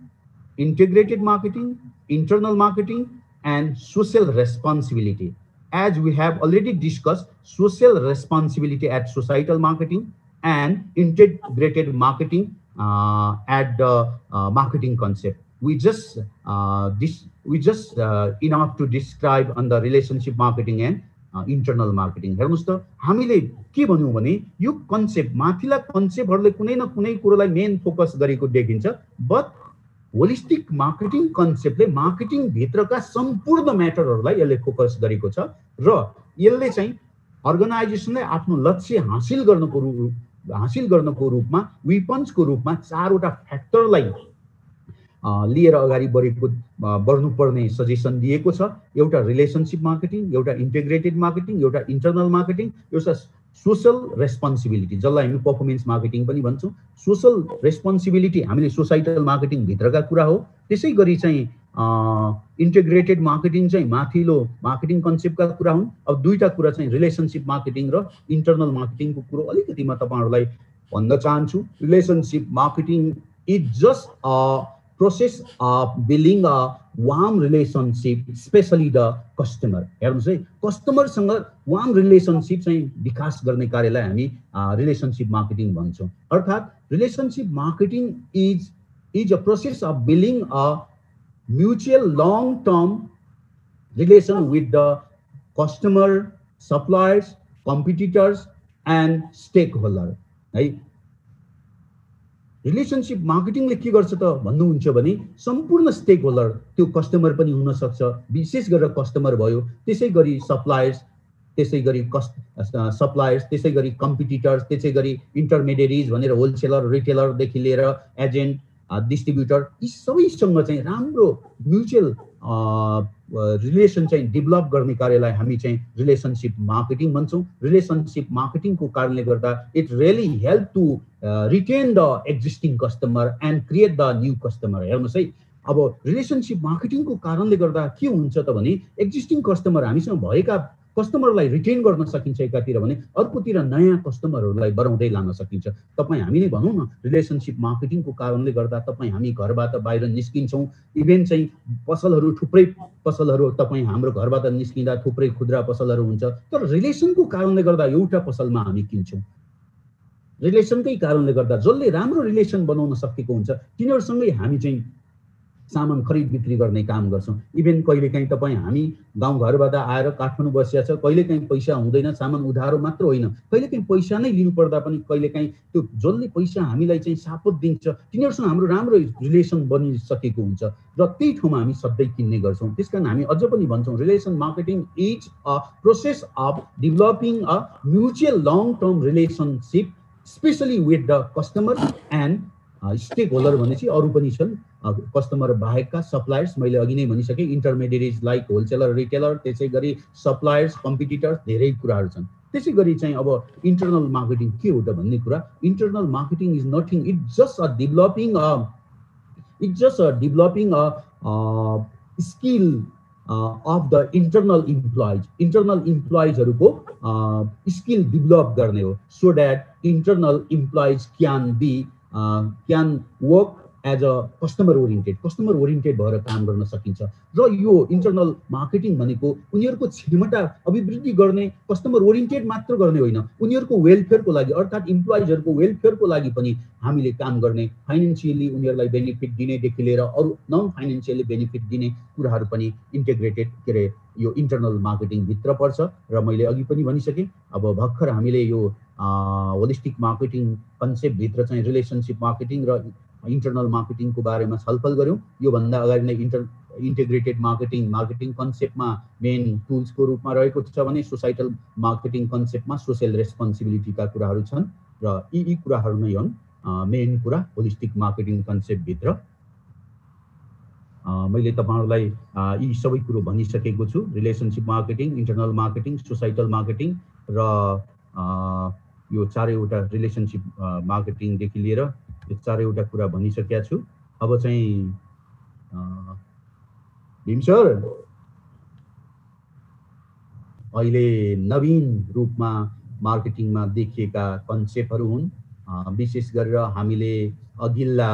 integrated marketing, internal marketing, and social responsibility. As we have already discussed, social responsibility at societal marketing and integrated marketing at the marketing concept. We just enough to describe on the relationship marketing and internal marketing. हेर्नुस् त हामीले के भन्यौं भने यो concept माथिला कन्सेप्टहरुले कुनै न कुनै कुरोलाई मेन फोकस गरेको देखिन्छ, बट होलिस्टिक मार्केटिङ कन्सेप्टले मार्केटिङ भित्रका सम्पूर्ण म्याटरहरुलाई यसले फोकस गरेको छ र यसले चाहिँ अर्गनाइजेसनले आफ्नो लक्ष्य हासिल गर्नको रूपमा वेपन्सको रूपमा चारवटा फ्याक्टरलाई लिएर अगाडि बढ्नुपर्ने सजेसन दिएको छ। एउटा रिलेशनशिप मार्केटिङ, एउटा इन्टिग्रेटेड मार्केटिङ, एउटा इन्टरनल मार्केटिङ, एउटा सोशल रेस्पोन्सिबिलिटी जसलाई हामी परफर्मेन्स मार्केटिङ पनि भन्छौँ। सोशल रेस्पोन्सिबिलिटी हामीले सोसाइटल मार्केटिङ भित्रका कुरा हो। त्यसै गरी चाहिँ इन्टिग्रेटेड मार्केटिङ चाहिँ माथिल्लो मार्केटिङ कन्सेप्टका कुरा हुन्। अब दुईटा कुरा चाहिँ रिलेशनशिप मार्केटिङ र इन्टरनल मार्केटिङको कुरो अलिकति म तपाईहरुलाई भन्न चाहन्छु। Relationship marketing is just process of building a warm relationship, especially the customer. हेर्नुस् है, कस्टमर सँग वार्म रिलेशनशिप चाहिँ विकास गर्ने कार्यलाई हामी रिलेशनशिप मार्केटिङ भन्छौं। अर्थात relationship marketing is a process of building a mutual long term relation with the customer, suppliers, competitors and stakeholder. है, रिलेशनशिप मार्केटिङले के गर्छ त भन्नुहुन्छ भने सम्पूर्ण स्टेक होल्डर, त्यो कस्टमर पनि हुन सक्छ, विशेष गरेर कस्टमर भयो, त्यसै गरी सप्लायर्स, त्यसै गरी सप्लायर्स, त्यसै गरी कम्पिटिटर्स, त्यसै गरी इन्टरमिडिएरिज भनेर होलसेलर, रिटेलर देखि लिएर एजेन्ट, डिस्ट्रिब्युटर, यी सबैसँग चाहिँ राम्रो म्युचुअल रिलेसन चाहिँ डेभलप गर्ने कार्यलाई हामी चाहिँ रिलेशनशिप मार्केटिङ भन्छौं। रिलेशनशिप मार्केटिङको कारणले गर्दा it really help to retain the existing customer and create the new customer. हेर्नुस् है, अब रिलेशनशिप मार्केटिङको कारणले गर्दा के हुन्छ त भने एक्जिस्टिङ कस्टमर, हामीसँग भएका कस्टमरलाई रिटेन गर्न सकिन्छ एकातिर भने अर्कोतिर नयाँ कस्टमरहरूलाई बढाउँदै लान सकिन्छ। तपाई हामीले भनौं न, रिलेशनशिप मार्केटिङको कारणले गर्दा तपाई हामी घरबाट बाहिर निस्किन्छौं, इभेन चाहिँ पसलहरू, थुप्रै पसलहरू, तपाई हाम्रो घरबाट निस्किँदा थुप्रै खुद्रा पसलहरू हुन्छ, तर रिलेसनको कारणले गर्दा एउटा पसलमा हामी किन्छौं। रिलेसनकै कारणले गर्दा जसले राम्रो रिलेसन बनाउन सकेको हुन्छ तिनीहरुसँगै हामी चाहिँ सामान खरिद बिक्री गर्ने काम गर्छौं। इभेन कहिलेकाहीँ तपाई हामी गाउँ घरबाट आएर काठमाडौँ बसिया छ, कहिलेकाहीँ पैसा हुँदैन, सामान उधारो मात्र होइन, कहिलेकाहीँ पैसा नै लिनु पर्दा पनि कहिलेकाहीँ त्यो जसले पैसा हामीलाई चाहिँ सापत दिन्छ तिनीहरुसँग हाम्रो राम्रो रिलेसन बनिसकेको हुन्छ र त्यही ठाउँमा हामी सधैँ किन्ने गर्छौं। त्यसकारण हामी अझ पनि भन्छौं relation marketing is a process of developing a mutual long term relationship specially with the customer and stakeholder भनेपछि अरु पनि छन्, कस्टमर बाहेकका सप्लायर्स, मैले अघि नै भनिसके, इन्टरमिडिएरिज लाइक होलसेलर, रिटेलर, त्यसै गरी सप्लायर्स, कम्पिटिटर्स, धेरै कुराहरू छन्। त्यसै गरी चाहिँ अब इन्टरनल मार्केटिङ के हो त भन्ने कुरा, internal marketing is nothing, it's just a developing a skill of the internal employees. Internal employeesहरुको स्किल डेभलप गर्ने हो, so that internal employees can work as a customer oriented भएर काम गर्न सकिन्छ। र यो इन्टरनल मार्केटिङ भनेको उनीहरुको क्षमता अभिवृद्धि गर्ने, कस्टमर ओरिएन्टेड मात्र गर्ने होइन, उनीहरुको वेलफेयरको लागि अर्थात इम्प्लोइजहरुको वेलफेयरको लागि पनि हामीले काम गर्ने, फाइनान्शियली उनीहरुलाई बेनिफिट दिने देखि लिएर अरु नन फाइनान्शियली बेनिफिट दिने कुराहरु पनि इन्टिग्रेटेड के रे यो इन्टरनल मार्केटिङ भित्र पर्छ। र मैले अघि पनि भनिसके, अब भर्खर हामीले यो होलिस्टिक मार्केटिङ कन्सेप्ट भित्र चाहिँ रिलेशनशिप मार्केटिङ र इन्टरनल मार्केटिङको बारेमा छलफल गर्यौं। यो भन्दा अगाडि नै इन्टिग्रेटेड मार्केटिङ कन्सेप्टमा मेन टुल्सको रूपमा रहेको छ भने सोसाइटल मार्केटिङ कन्सेप्टमा सोशल रेस्पोन्सिबिलिटीका कुराहरू छन् र यी कुराहरू नै हुन् मेन कुरा होलिस्टिक मार्केटिङ कन्सेप्ट भित्र। मैले तपाईहरुलाई यी सबै कुरो भनिसकेको छु, relationship marketing, internal marketing, societal marketing र यो चारैवटा रिलेसनशिप मार्केटिङदेखि लिएर यो चारैवटा कुरा भनिसकेका छु। अब चाहिँ भीम सर अहिले नवीन रूपमा मार्केटिङमा देखिएका कन्सेप्टहरू हुन्। विशेष गरेर हामीले अघिल्ला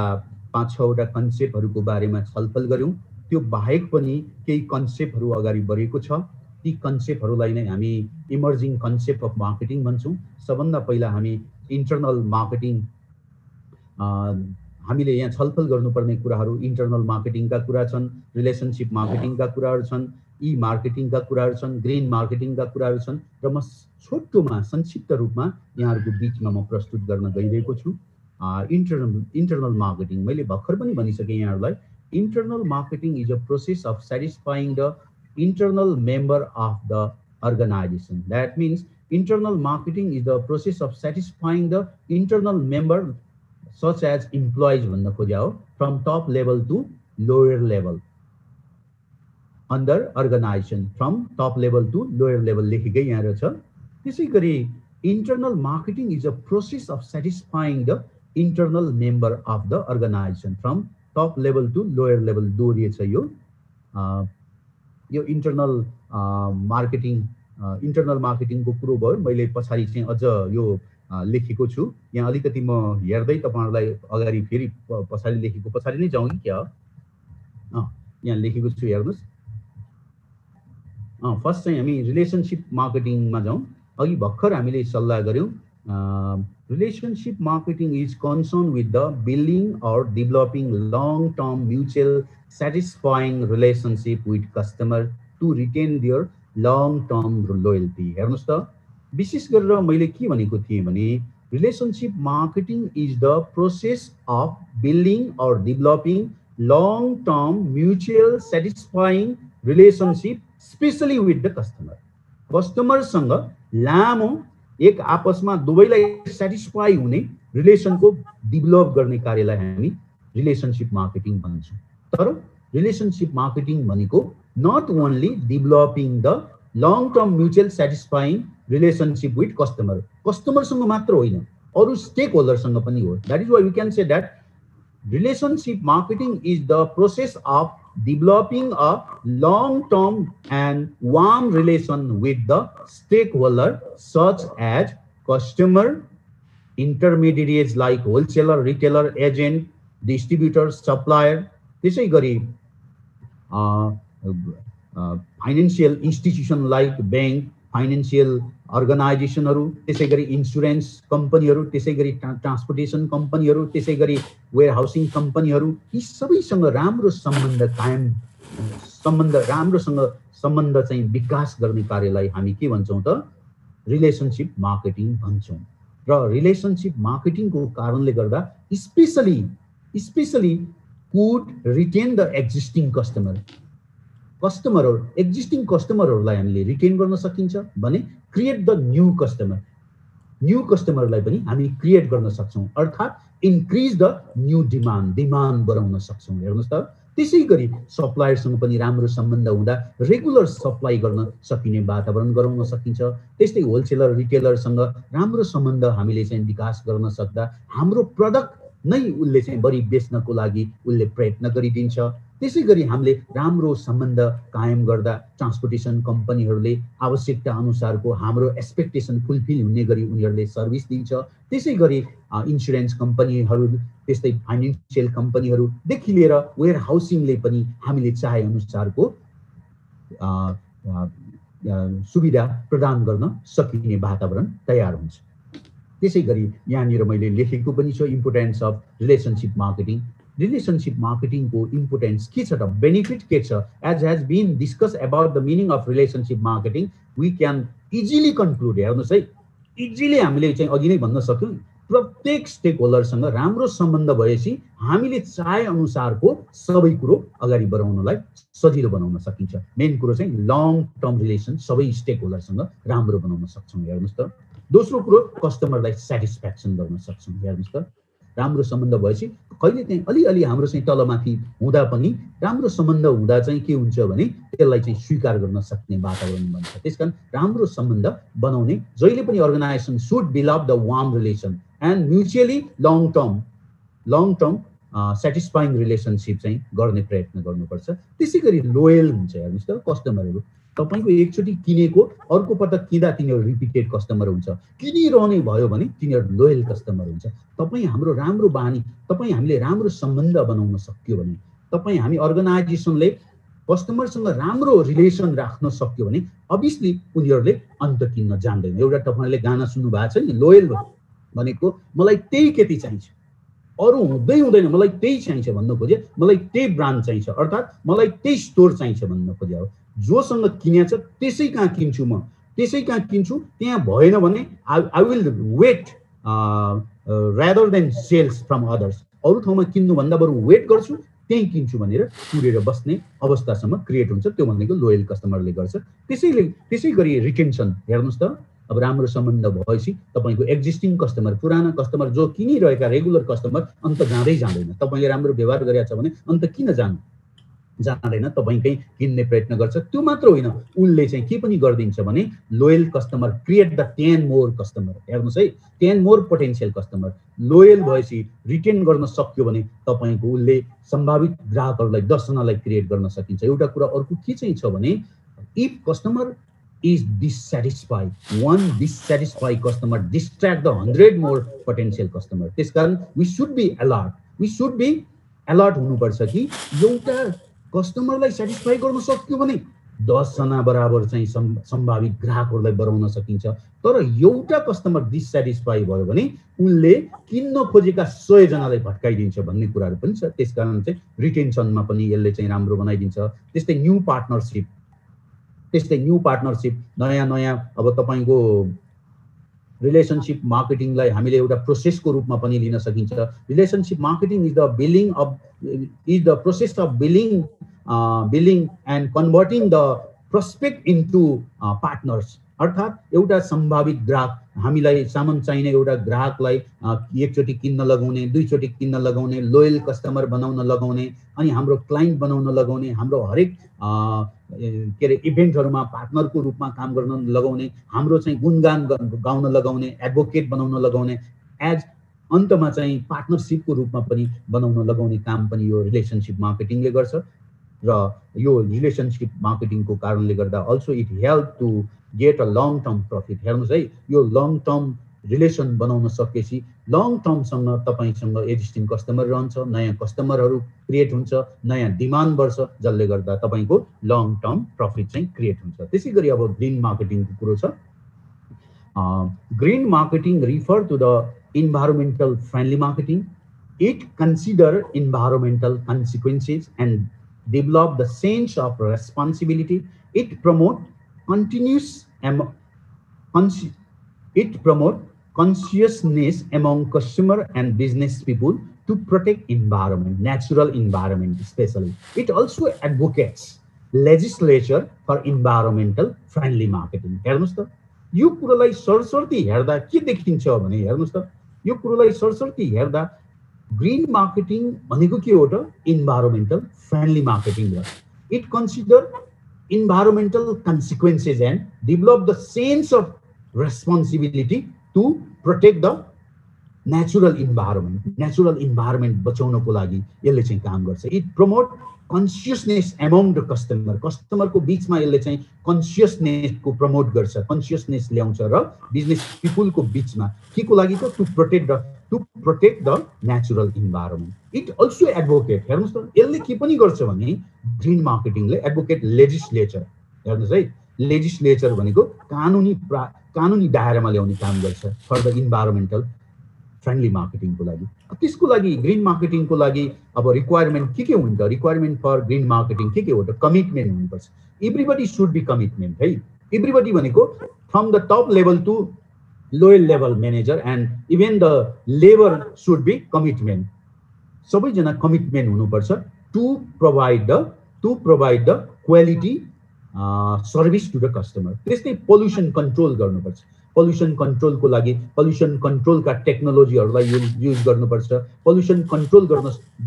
5-6 वटा कन्सेप्टहरूको बारेमा छलफल गर्यौं। त्यो बाहेक पनि केही कन्सेप्टहरू अगाडि बढेको छ। ती कन्सेप्टहरूलाई नै हामी इमर्जिङ कन्सेप्ट अफ मार्केटिङ भन्छौँ। सबभन्दा पहिला हामी इन्टरनल मार्केटिङ हामीले यहाँ छलफल गर्नुपर्ने कुराहरू इन्टरनल मार्केटिङका कुरा छन्, रिलेसनशिप मार्केटिङका कुराहरू छन्, ई मार्केटिङका कुराहरू छन्, ग्रीन मार्केटिङका कुराहरू छन् र म छोटोमा संक्षिप्त रूपमा यहाँहरूको बीचमा म प्रस्तुत गर्न गइरहेको छु। इन्टरनल मार्केटिङ मैले भर्खर पनि भनिसकेँ यहाँहरूलाई। Internal marketing is a process of satisfying the internal member of the organization. That means internal marketing is the process of satisfying the internal member such as employees भन्ने खोज्या हो, from top level to lower level under organization, from top level to lower level लेखेकै यहाँ रहेछ। त्यसैगरी internal marketing is a process of satisfying the internal member of the organization from top level to lower level दोहोरिएछ यो internal मार्केटिङको कुरो भयो। मैले पछाडि चाहिँ अझ यो लेखेको छु यहाँ अलिकति म हेर्दै तपाईहरुलाई अगाडि फेरि पछाडि लेखेको पछाडि नै जाउँ कि क्या यहाँ लेखेको छु हेर्नुस्। फर्स्ट चाहिँ हामी रिलेसनशिप मार्केटिङमा जाउँ। अघि भर्खर हामीले सल्लाह गर्यौं relationship marketing is concern with the building or developing long term mutual satisfying relationship with customer to retain their long term loyalty। हेर्नुस् त विशेष गरेर मैले के भनेको थिएँ भने relationship marketing is the process of building or developing long term mutual satisfying relationship specially with the customer. कस्टमरसँग लामो एक आपसमा दुवैलाई सेटिस्फाई हुने रिलेसनको डेभलप गर्ने कार्यलाई हामी रिलेसनशिप मार्केटिङ भन्छौँ। तर रिलेसनशिप मार्केटिङ भनेको not only developing the long term mutual satisfying relationship with customer, कस्टमरसँग मात्र होइन अरू स्टेक होल्डरसँग पनि हो। That is why we can say that relationship marketing is the process of developing a long-term and warm relation with the stakeholder such as customer, intermediaries like wholesaler, retailer, agent, distributor, supplier, त्यसै गरी financial institution like bank, financial अर्गनाइजेसनहरू, त्यसै गरी insurance कम्पनीहरू, त्यसै गरी transportation कम्पनीहरू, त्यसै गरी वेयर हाउसिङ कम्पनीहरू, यी सबैसँग राम्रो सम्बन्ध चाहिँ विकास गर्ने कार्यलाई हामी के भन्छौँ त रिलेसनशिप मार्केटिङ भन्छौँ। र रिलेसनशिप मार्केटिङको कारणले गर्दा specially could retain the existing कस्टमरहरू एक्जिस्टिङ कस्टमरहरूलाई हामीले रिटेन गर्न सकिन्छ भने क्रिएट द न्यू कस्टमरलाई पनि हामी क्रिएट गर्न सक्छौँ, अर्थात् इन्क्रिज द न्यू डिमान्ड बढाउन सक्छौँ। हेर्नुहोस् त त्यसै गरी सप्लायरसँग पनि राम्रो सम्बन्ध हुँदा रेगुलर सप्लाई गर्न सकिने वातावरण गराउन सकिन्छ। त्यस्तै होलसेलर रिटेलरसँग राम्रो सम्बन्ध हामीले चाहिँ विकास गर्न सक्दा हाम्रो प्रडक्ट नै उसले चाहिँ बढी बेच्नको लागि उसले प्रयत्न गरिदिन्छ। त्यसै गरी हामीले राम्रो सम्बन्ध कायम गर्दा ट्रान्सपोर्टेसन कम्पनीहरूले आवश्यकता अनुसारको हाम्रो एक्सपेक्टेसन फुलफिल हुने गरी उनीहरूले सर्भिस दिन्छ। त्यसै गरी इन्स्योरेन्स कम्पनीहरू, त्यस्तै फाइनेन्शियल कम्पनीहरूदेखि लिएर वेयर हाउसिङले पनि हामीले चाहे अनुसारको सुविधा प्रदान गर्न सकिने वातावरण तयार हुन्छ। त्यसै गरी यहाँनिर मैले लेखेको पनि छ importance of relationship marketing. Relationship मार्केटिङको इम्पोर्टेन्स के छ त, बेनिफिट के छ? As has been discuss about the meaning of relationship marketing we can easily conclude. हेर्नुहोस् है, इजिली हामीले चाहिँ अघि नै भन्न सक्यौँ प्रत्येक स्टेक होल्डरसँग राम्रो सम्बन्ध भएपछि हामीले चाहे अनुसारको सबै कुरो अगाडि बढाउनलाई सजिलो बनाउन सकिन्छ। मेन कुरो चाहिँ लङ टर्म रिलेसन सबै स्टेक होल्डरसँग राम्रो बनाउन सक्छौँ। हेर्नुहोस् त दोस्रो कुरो कस्टमरलाई सेटिस्फ्याक्सन गर्न सक्छौँ। हेर्नुहोस् त राम्रो सम्बन्ध भएपछि कहिले चाहिँ अलिअलि हाम्रो चाहिँ तलमाथि हुँदा पनि राम्रो सम्बन्ध हुँदा चाहिँ के हुन्छ भने त्यसलाई चाहिँ स्वीकार गर्न सक्ने वातावरण बन्छ। त्यसकारण राम्रो सम्बन्ध बनाउने जहिले पनि organization should build the warm relation and mutually long term satisfying relationship चाहिँ गर्ने प्रयत्न गर्नुपर्छ। त्यसै गरी लोयल हुन्छ। हेर्नुहोस् त कस्टमरहरू तपाईको एकचोटि किनेको अर्को पटक किन्दा तिनीहरू रिपिटेड कस्टमर हुन्छ। किनिरहने भयो भने तिनीहरू लोयल कस्टमर हुन्छ। तपाईँ हाम्रो राम्रो बानी हामीले राम्रो सम्बन्ध बनाउन सक्यो भने हामी अर्गनाइजेसनले कस्टमरसँग राम्रो रिलेसन राख्न सक्यो भने अभियसली उनीहरूले अन्त किन्न जान्दैन। एउटा तपाईँले गाना सुन्नु भएको छ नि, लोयल भनेको मलाई त्यही केटी चाहिन्छ, अरू हुँदैन, मलाई त्यही चाहिन्छ भन्न खोज्यो, मलाई त्यही ब्रान्ड चाहिन्छ, अर्थात् मलाई त्यही स्टोर चाहिन्छ भन्न खोज्यो। जोसँग किनेछ त्यसै कहाँ किन्छु, म त्यसै कहाँ किन्छु। त्यहाँ भएन भने I will wait rather than sales from others. अरू ठाउँमा किन्नुभन्दा बरु वेट गर्छु, त्यही किन्छु भनेर कुरेर बस्ने अवस्थासम्म क्रिएट हुन्छ। त्यो भनेको लोयल कस्टमरले गर्छ। त्यसै गरी रिटेन्सन हेर्नुहोस् त। अब राम्रो सम्बन्ध भएपछि तपाईँको एक्जिस्टिङ कस्टमर, पुराना कस्टमर जो किनिरहेका रेगुलर कस्टमर अन्त जाँदैन। तपाईँले राम्रो व्यवहार गरेको छ भने अन्त किन जाँदैन, तपाईँकै किन्ने प्रयत्न गर्छ। त्यो मात्र होइन, उनले चाहिँ के पनि गरिदिन्छ भने loyal customer create the 10 more customer. हेर्नुहोस् है, 10 मोर पोटेन्सियल कस्टमर। लोयल भएपछि रिटेन गर्न सक्यो भने तपाईँको उसले सम्भावित ग्राहकहरूलाई 10 जनालाई क्रिएट गर्न सकिन्छ। एउटा कुरा अर्को के चाहिँ छ भने if customer is dissatisfied, one dissatisfied customer distract the 100 more potential customer. त्यसकारण we should be alert हुनुपर्छ कि एउटा कस्टमरलाई सेटिस्फाई गर्न सक्यो भने 10 जना बराबर चाहिँ सम्भावित ग्राहकहरूलाई बढाउन सकिन्छ। तर एउटा कस्टमर डिससेटिस्फाई भयो भने उनले किन्न खोजेका 100 जनालाई भट्काइदिन्छ भन्ने कुराहरू पनि छ। त्यसकारण चाहिँ रिटेन्सनमा पनि यसले चाहिँ राम्रो बनाइदिन्छ। त्यस्तै न्यू पार्टनरशिप नयाँ अब तपाईको रिलेशनशिप मार्केटिङलाई हामीले एउटा प्रोसेसको रूपमा पनि लिन सकिन्छ। Relationship marketing is the process of billing and converting the prospect into partners. अर्थात् एउटा सम्भावित ग्राहक, हामीलाई सामान चाहिने एउटा ग्राहकलाई एकचोटि किन्न लगाउने, दुईचोटि किन्न लगाउने, लोयल कस्टमर बनाउन लगाउने, अनि हाम्रो क्लाइन्ट बनाउन लगाउने, हाम्रो हरेक के अरे इभेन्टहरूमा पार्टनरको रूपमा काम गर्न लगाउने, हाम्रो चाहिँ गुणगान गाउन लगाउने, एडभोकेट बनाउन लगाउने, एज अन्तमा चाहिँ पार्टनरसिपको रूपमा पनि बनाउन लगाउने काम पनि यो रिलेसनसिप मार्केटिङले गर्छ। र यो रिलेसनसिप मार्केटिङको कारणले गर्दा also it help to get a long term profit. हेर्नुहोस् है, यो लङ टर्म रिलेसन बनाउन सकेपछि लङ टर्मसँग तपाईँसँग एक्जिस्टिङ कस्टमर रहन्छ, नयाँ कस्टमरहरू क्रिएट हुन्छ, नयाँ डिमान्ड बढ्छ, जसले गर्दा तपाईँको लङ टर्म प्रफिट चाहिँ क्रिएट हुन्छ। त्यसै गरी अब ग्रीन मार्केटिङको कुरो छ। Green marketing refer to the environmental friendly marketing. It consider environmental consequences and develop the sense of responsibility. It promote consciousness among customer and business people to protect environment, natural environment especially. It also advocates legislature for environmental friendly marketing. हेर्नुस् त, यो कुरालाई सरसर्ती हेर्दा के देखिन्छ भने हेर्नुस् त, यो कुरालाई सरसर्ती हेर्दा ग्रीन मार्केटिङ भनेको के हो त? इन्भाइरोमेन्टल फ्रेन्डली मार्केटिङ हो। It consider environmental consequences and develop the sense of responsibility to protect the natural environment बचाउनको लागि यसले चाहिँ काम गर्छ। It promote consciousness among the कस्टमरको बिचमा यसले चाहिँ कन्सियसनेसको प्रमोट गर्छ, कन्सियसनेस ल्याउँछ र बिजनेस पिपुलको बिचमा के को लागि त? To protect the natural environment. It also advocate, हेर्नुहोस् त, यसले के पनि गर्छ भने ग्रीन मार्केटिङले एडभोकेट लेजिस्लेचर। हेर्नुहोस् है, लेजिस्लेचर भनेको कानुनी दायरामा ल्याउने काम गर्छ फर द इन्भाइरोमेन्टल फ्रेन्डली मार्केटिङको लागि। त्यसको लागि ग्रीन मार्केटिङको लागि अब रिक्वायरमेन्ट के हुन्छ? रिक्वायरमेन्ट फर ग्रीन मार्केटिङ के हो त? कमिटमेन्ट हुनुपर्छ। एभ्रीबडी सुड बी कमिटमेन्ट है। एभ्रीबडी भनेको from the top level to lower level manager and even the labour should be commitment. सबैजना कमिटमेन्ट हुनुपर्छ to provide the quality service to the customer. त्यस्तै pollution control गर्नुपर्छ। Pollution कन्ट्रोलको लागि pollution कन्ट्रोलका टेक्नोलोजीहरूलाई युज गर्नुपर्छ। पल्युसन कन्ट्रोल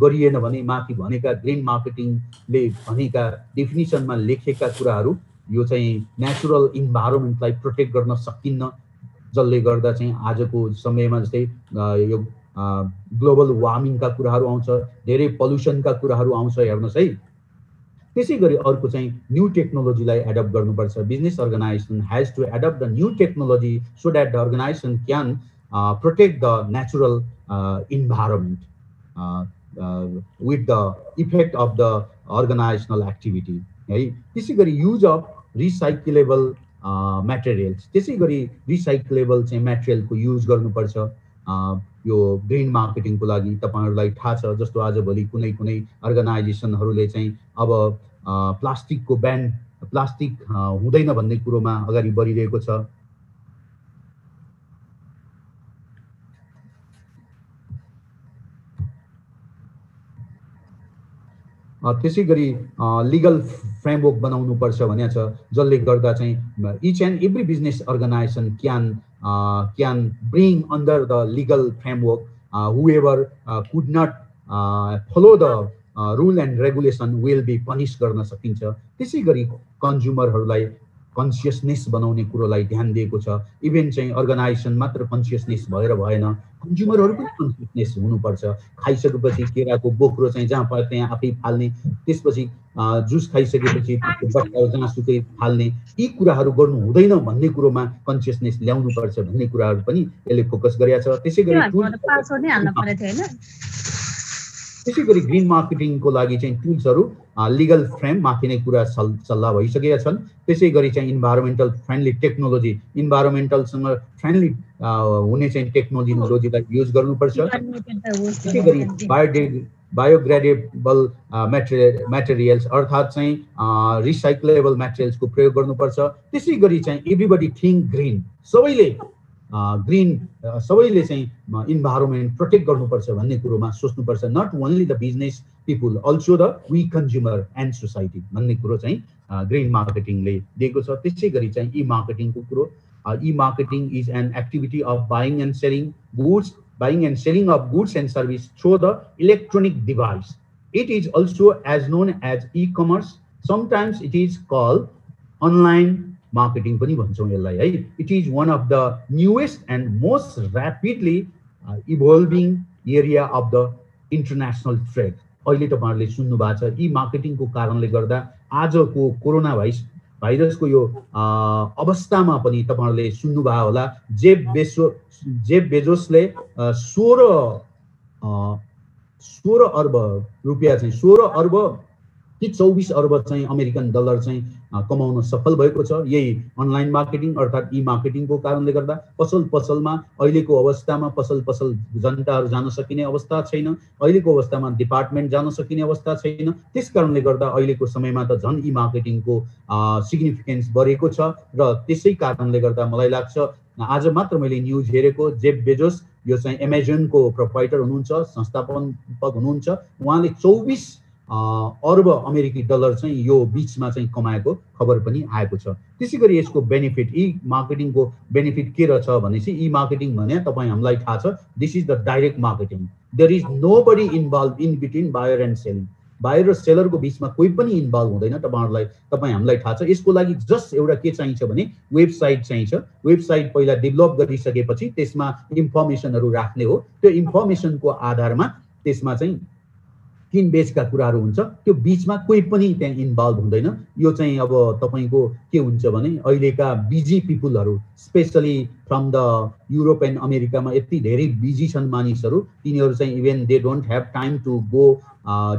गरिएन भने माथि भनेका ग्रिन मार्केटिङले भनेका डेफिनिसनमा लेखेका कुराहरू यो चाहिँ नेचुरल इन्भाइरोमेन्टलाई प्रोटेक्ट गर्न सकिन्न, जसले गर्दा चाहिँ आजको समयमा जस्तै यो ग्लोबल वार्मिङका कुराहरू आउँछ, धेरै पल्युसनका कुराहरू आउँछ हेर्नुहोस् है। त्यसै गरी अर्को चाहिँ न्यू टेक्नोलोजीलाई एडप्ट गर्नुपर्छ। Business organization has to adapt the new technology so that the organization can protect the natural environment with the effect of the organizational activity है। त्यसै गरी युज अफ रिसाइक्लेबल मेटेरियल्स, त्यसै गरी रिसाइक्लेबल चाहिँ मेटेरियलको use गर्नुपर्छ यो green मार्केटिङको लागि। तपाईहरुलाई थाहा छ जस्तो आजभोलि कुनै कुनै अर्गनाइजेसनहरूले चाहिँ अब प्लास्टिकको ब्यान, प्लास्टिक हुँदैन भन्ने कुरोमा अगाडि बढिरहेको छ। त्यसै गरी लिगल फ्रेमवर्क बनाउनु पर्छ भनेको छ, जसले गर्दा चाहिँ each and every business organization can bring under the legal framework whoever could not follow the rule and regulation will be punished गर्न सकिन्छ। त्यसै गरी कन्ज्युमरहरूलाई कन्सियसनेस बनाउने कुरोलाई ध्यान दिएको छ। इभेन चाहिँ अर्गनाइजेसन मात्र कन्सियसनेस भएर भएन, कन्ज्युमरहरू पनि कन्सियसनेस हुनुपर्छ। खाइसकेपछि केराको बोक्रो चाहिँ जहाँ पायो त्यहाँ आफै फाल्ने, त्यसपछि जुस खाइसकेपछि बट्टा जहाँसुकै फाल्ने, यी कुराहरू गर्नु हुँदैन भन्ने कुरोमा कन्सियसनेस ल्याउनुपर्छ भन्ने कुराहरू पनि यसले फोकस गरेको छ। त्यसै गरी ग्रिन मार्केटिङको लागि चाहिँ टुल्सहरू लिगल फ्रेम माथि नै कुरा सल्लाह भइसकेका छन्। त्यसै गरी चाहिँ इन्भाइरोमेन्टल फ्रेन्डली टेक्नोलोजी, इन्भाइरोमेन्टलसँग फ्रेन्डली हुने चाहिँ टेक्नोलोजीलाई युज गर्नुपर्छ। त्यसै गरी बायोग्रेडेबल मेटेरियल्स अर्थात् चाहिँ रिसाइक्लेबल मेटेरियल्सको प्रयोग गर्नुपर्छ। त्यसै गरी चाहिँ एभ्रीबडी थिङ्क ग्रिन, सबैले चाहिँ इन्भाइरोमेन्ट प्रोटेक्ट गर्नुपर्छ भन्ने कुरोमा सोच्नुपर्छ। Not only the business people, also the we consumer and society भन्ने कुरो चाहिँ ग्रिन मार्केटिङले दिएको छ। त्यसै गरी चाहिँ ई मार्केटिङको कुरो, e marketing is an activity of buying and selling of goods and service through the electronic device. It is also as known as e-commerce. Sometimes it is called online marketing पनि भन्छौँ यसलाई है। It is one of the newest and most rapidly evolving area of the international trade. अहिले तपाईहरुले सुन्नु भएको छ, ई मार्केटिङको कारणले गर्दा आजको कोरोना भाइरसको यो अवस्थामा पनि तपाईहरुले सुन्नु भयो होला, जेफ बेजोसले 16 अर्ब रुपैयाँ चाहिँ 16 अर्ब कि 24 अर्ब चाहिँ अमेरिकन डलर चाहिँ कमाउन सफल भएको छ। यही अनलाइन मार्केटिङ अर्थात् ई मार्केटिङको कारणले गर्दा पसलमा अहिलेको अवस्थामा पसल जनताहरू जान सकिने अवस्था छैन, अहिलेको अवस्थामा डिपार्टमेन्ट जान सकिने अवस्था छैन। त्यस कारणले गर्दा अहिलेको समयमा त झन् ई मार्केटिङको सिग्निफिकेन्स बढेको छ र त्यसै कारणले गर्दा मलाई लाग्छ आज मात्र मैले न्युज हेरेको, जेफ बेजोस यो चाहिँ एमाजोनको प्रोप्राइटर हुनुहुन्छ, संस्थापक हुनुहुन्छ, उहाँले 24 अर्ब अमेरिकी डलर चाहिँ यो बीचमा चाहिँ कमाएको खबर पनि आएको छ। त्यसै गरी यसको बेनिफिट, ई मार्केटिङको बेनिफिट के रहेछ भनेपछि ई मार्केटिङ भने तपाईँ हामीलाई थाहा छ, this is the direct marketing. There is nobody involve in between buyer and selling. Buyer र सेलरको बीचमा कोही पनि इन्भल्भ हुँदैन। तपाईँ हामीलाई थाहा छ। यसको लागि जस्ट एउटा के चाहिन्छ भने वेबसाइट चाहिन्छ। वेबसाइट पहिला डेभलप गरिसकेपछि त्यसमा इन्फर्मेसनहरू राख्ने हो। त्यो इन्फर्मेसनको आधारमा त्यसमा चाहिँ किनबेचका कुराहरू हुन्छ, त्यो बीचमा कोही पनि त्यहाँ इन्भल्भ हुँदैन। यो चाहिँ अब तपाईको के हुन्छ भने अहिलेका बिजी पिपुलहरू specially from the Europe and अमेरिकामा यति धेरै बिजी छन् मानिसहरू, तिनीहरू चाहिँ even they don't have time to go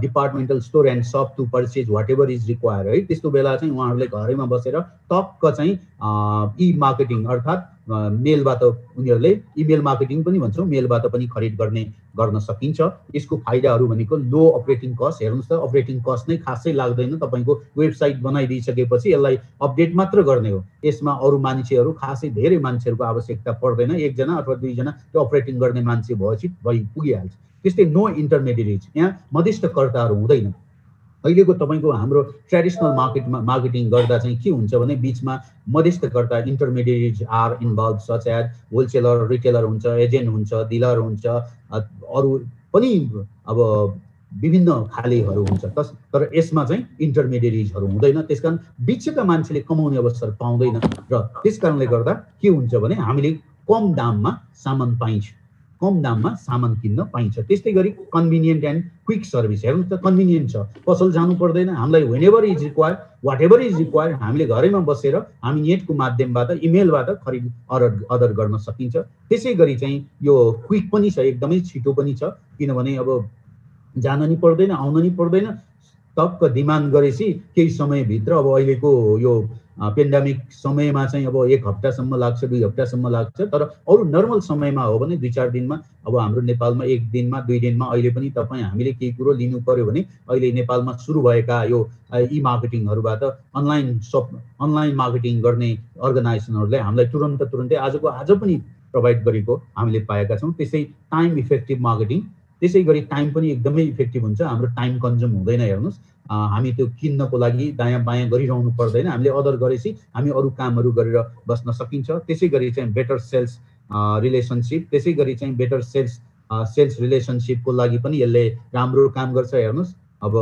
departmental store and shop to purchase whatever is require है। त्यस्तो बेला चाहिँ उहाँहरूले घरैमा बसेर टक्क चाहिँ ई मार्केटिङ अर्थात् मेलबाट उनीहरूले इमेल मार्केटिङ पनि भन्छौँ, मेलबाट पनि खरिद गर्न सकिन्छ। यसको फाइदाहरू भनेको लो अपरेटिङ कस्ट, हेर्नुहोस् त अपरेटिङ कस्ट नै खासै लाग्दैन। तपाईँको वेबसाइट बनाइदिइसकेपछि यसलाई अपडेट मात्र गर्ने हो। यसमा अरू मान्छेहरू खासै धेरै मान्छेहरूको आवश्यकता पर्दैन, एकजना अथवा दुईजना त्यो अपरेटिङ गर्ने मान्छे भएपछि पुगिहाल्छ। त्यस्तै नो इन्टरमेडिएट, यहाँ मध्यस्थकर्ताहरू हुँदैन। अहिलेको तपाईको हाम्रो ट्रेडिसनल मार्केटिङ गर्दा चाहिँ के हुन्छ भने बीचमा मध्यस्थकर्ता intermediates are involve such as wholesaler retailer हुन्छ एजेन्ट हुन्छ डिलर हुन्छ अरू पनि अब विभिन्न खालेहरू हुन्छ तर यसमा चाहिँ इन्टरमिडिएट्सहरू हुँदैन त्यसकारण बीचका मान्छेले कमाउने अवसर पाउँदैन र त्यसकारणले गर्दा के हुन्छ भने हामीले कम दाममा सामान पाइन्छ कम दाममा सामान किन्न पाइन्छ त्यस्तै गरी कन्भिनियन्ट एन्ड क्विक सर्भिस हेर्नु त कन्भिनियन्ट छ पसल जानु पर्दैन हामीलाई whenever is required whatever is required हामीले घरैमा बसेर हामी नेटको माध्यमबाट इमेलबाट खरिद अर्डर गर्न सकिन्छ त्यसै गरी चाहिँ यो क्विक पनि छ एकदमै छिटो पनि छ किनभने अब जान नि पर्दैन आउन नि पर्दैन टक्क डिमान्ड गरेपछि केही समयभित्र अब अहिलेको यो पेन्डेमिक समयमा चाहिँ अब 1 हप्तासम्म लाग्छ 2 हप्तासम्म लाग्छ तर अरू नर्मल समयमा हो भने 2-4 दिनमा अब हाम्रो नेपालमा 1 दिनमा 2 दिनमा अहिले पनि तपाईँ हामीले केही कुरो लिनु पर्यो भने अहिले नेपालमा सुरु भएका यो ई मार्केटिङहरूबाट अनलाइन मार्केटिङ गर्ने अर्गनाइजेसनहरूले हामीलाई तुरुन्तै आजको आज पनि प्रोभाइड गरेको हामीले पाएका छौँ त्यसै टाइम इफेक्टिभ मार्केटिङ त्यसै गरी टाइम पनि एकदमै इफेक्टिभ हुन्छ हाम्रो टाइम कन्ज्युम हुँदैन हेर्नुस् हामी त्यो किन्नको लागि दायाँ बायाँ गरिरहनु पर्दैन हामीले अर्डर गरेपछि हामी अरू कामहरू गरेर बस्न सकिन्छ त्यसै गरी चाहिँ बेटर सेल्स रिलेसनशिप त्यसै गरी चाहिँ बेटर सेल्स रिलेसनशिपको लागि पनि यसले राम्रो काम गर्छ हेर्नुस् अब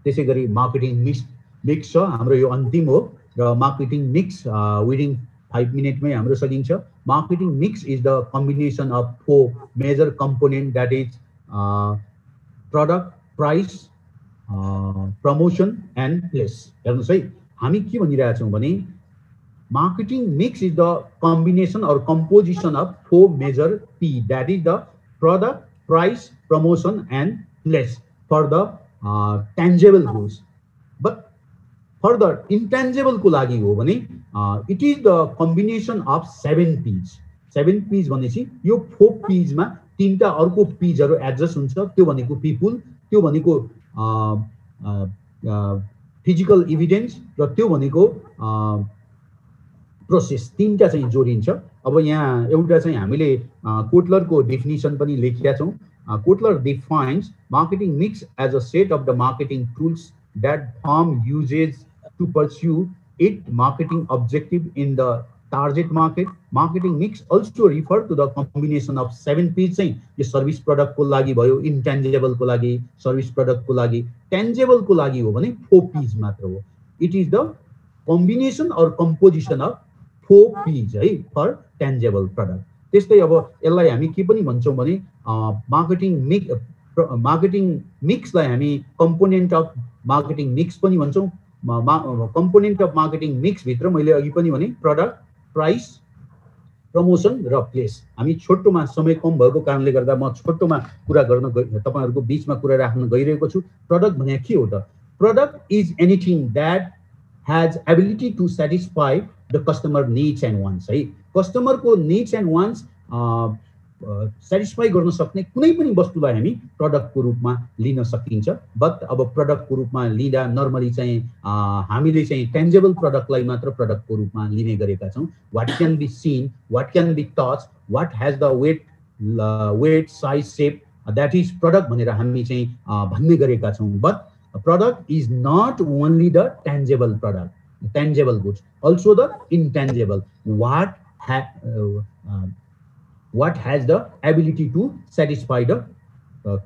त्यसै गरी मार्केटिङ मिक्स छ हाम्रो यो अन्तिम हो र मार्केटिङ मिक्स विदिन 5 मिनटमै हाम्रो सकिन्छ marketing mix is the combination of 4 major component that is product price promotion and place हेर्नुहोस् है हामी के भनिरहेका छौँ भने marketing mix is the combination or composition of 4 major P that is the product price promotion and place for the tangible goods but for the intangible को लागि हो भने it is the combination of 7 Ps भनेपछि यो 4 पीजमा 3टा अर्को पीजहरू adjust हुन्छ त्यो भनेको पिपुल त्यो भनेको फिजिकल इभिडेन्स र त्यो भनेको प्रोसेस 3टा चाहिँ जोडिन्छ अब यहाँ एउटा चाहिँ हामीले कोटलरको डेफिनिसन पनि लेखेका छौँ Kotler defines marketing mix as a set of the marketing tools that firm uses to pursue its marketing objective in the target market. Marketing mix also refer to the combination of 7 P's चाहिँ यो service product को लागि भयो इन्टेन्जेबल को लागि service product को लागि टेन्जेबल को लागि हो भने 4 P's मात्र हो it is the combination or composition of 4 P's है फर टेन्जेबल प्रोडक्ट त्यस्तै अब यसलाई हामी के पनि भन्छौँ भने मार्केटिङ मिक्सलाई हामी कम्पोनेन्ट अफ मार्केटिङ मिक्स पनि भन्छौँ कम्पोनेन्ट अफ मार्केटिङ मिक्स भित्र मैले अघि पनि भने प्रडक्ट प्राइस प्रमोसन र प्लेस हामी छोटोमा समय कम भएको कारणले गर्दा म छोटोमा कुरा गर्न तपाईहरुको बीचमा कुरा राख्न गइरहेको छु प्रडक्ट भने के हो त product is anything that has ability to satisfy the customer needs and wants है कस्टमरको नीड्स एन्ड वान्ट्स सेटिस्फाई गर्न सक्ने कुनै पनि वस्तुलाई हामी प्रडक्टको रूपमा लिन सकिन्छ बट अब प्रडक्टको रूपमा लिँदा नर्मली चाहिँ हामीले चाहिँ टेन्जेबल प्रडक्टलाई मात्र प्रडक्टको रूपमा लिने गरेका छौं what can be seen what can be touch what has the weight size shape that is product भनेर हामी चाहिँ भन्ने गरेका छौं but product is not only the tangible product tangible goods also the intangible what has the ability to satisfy the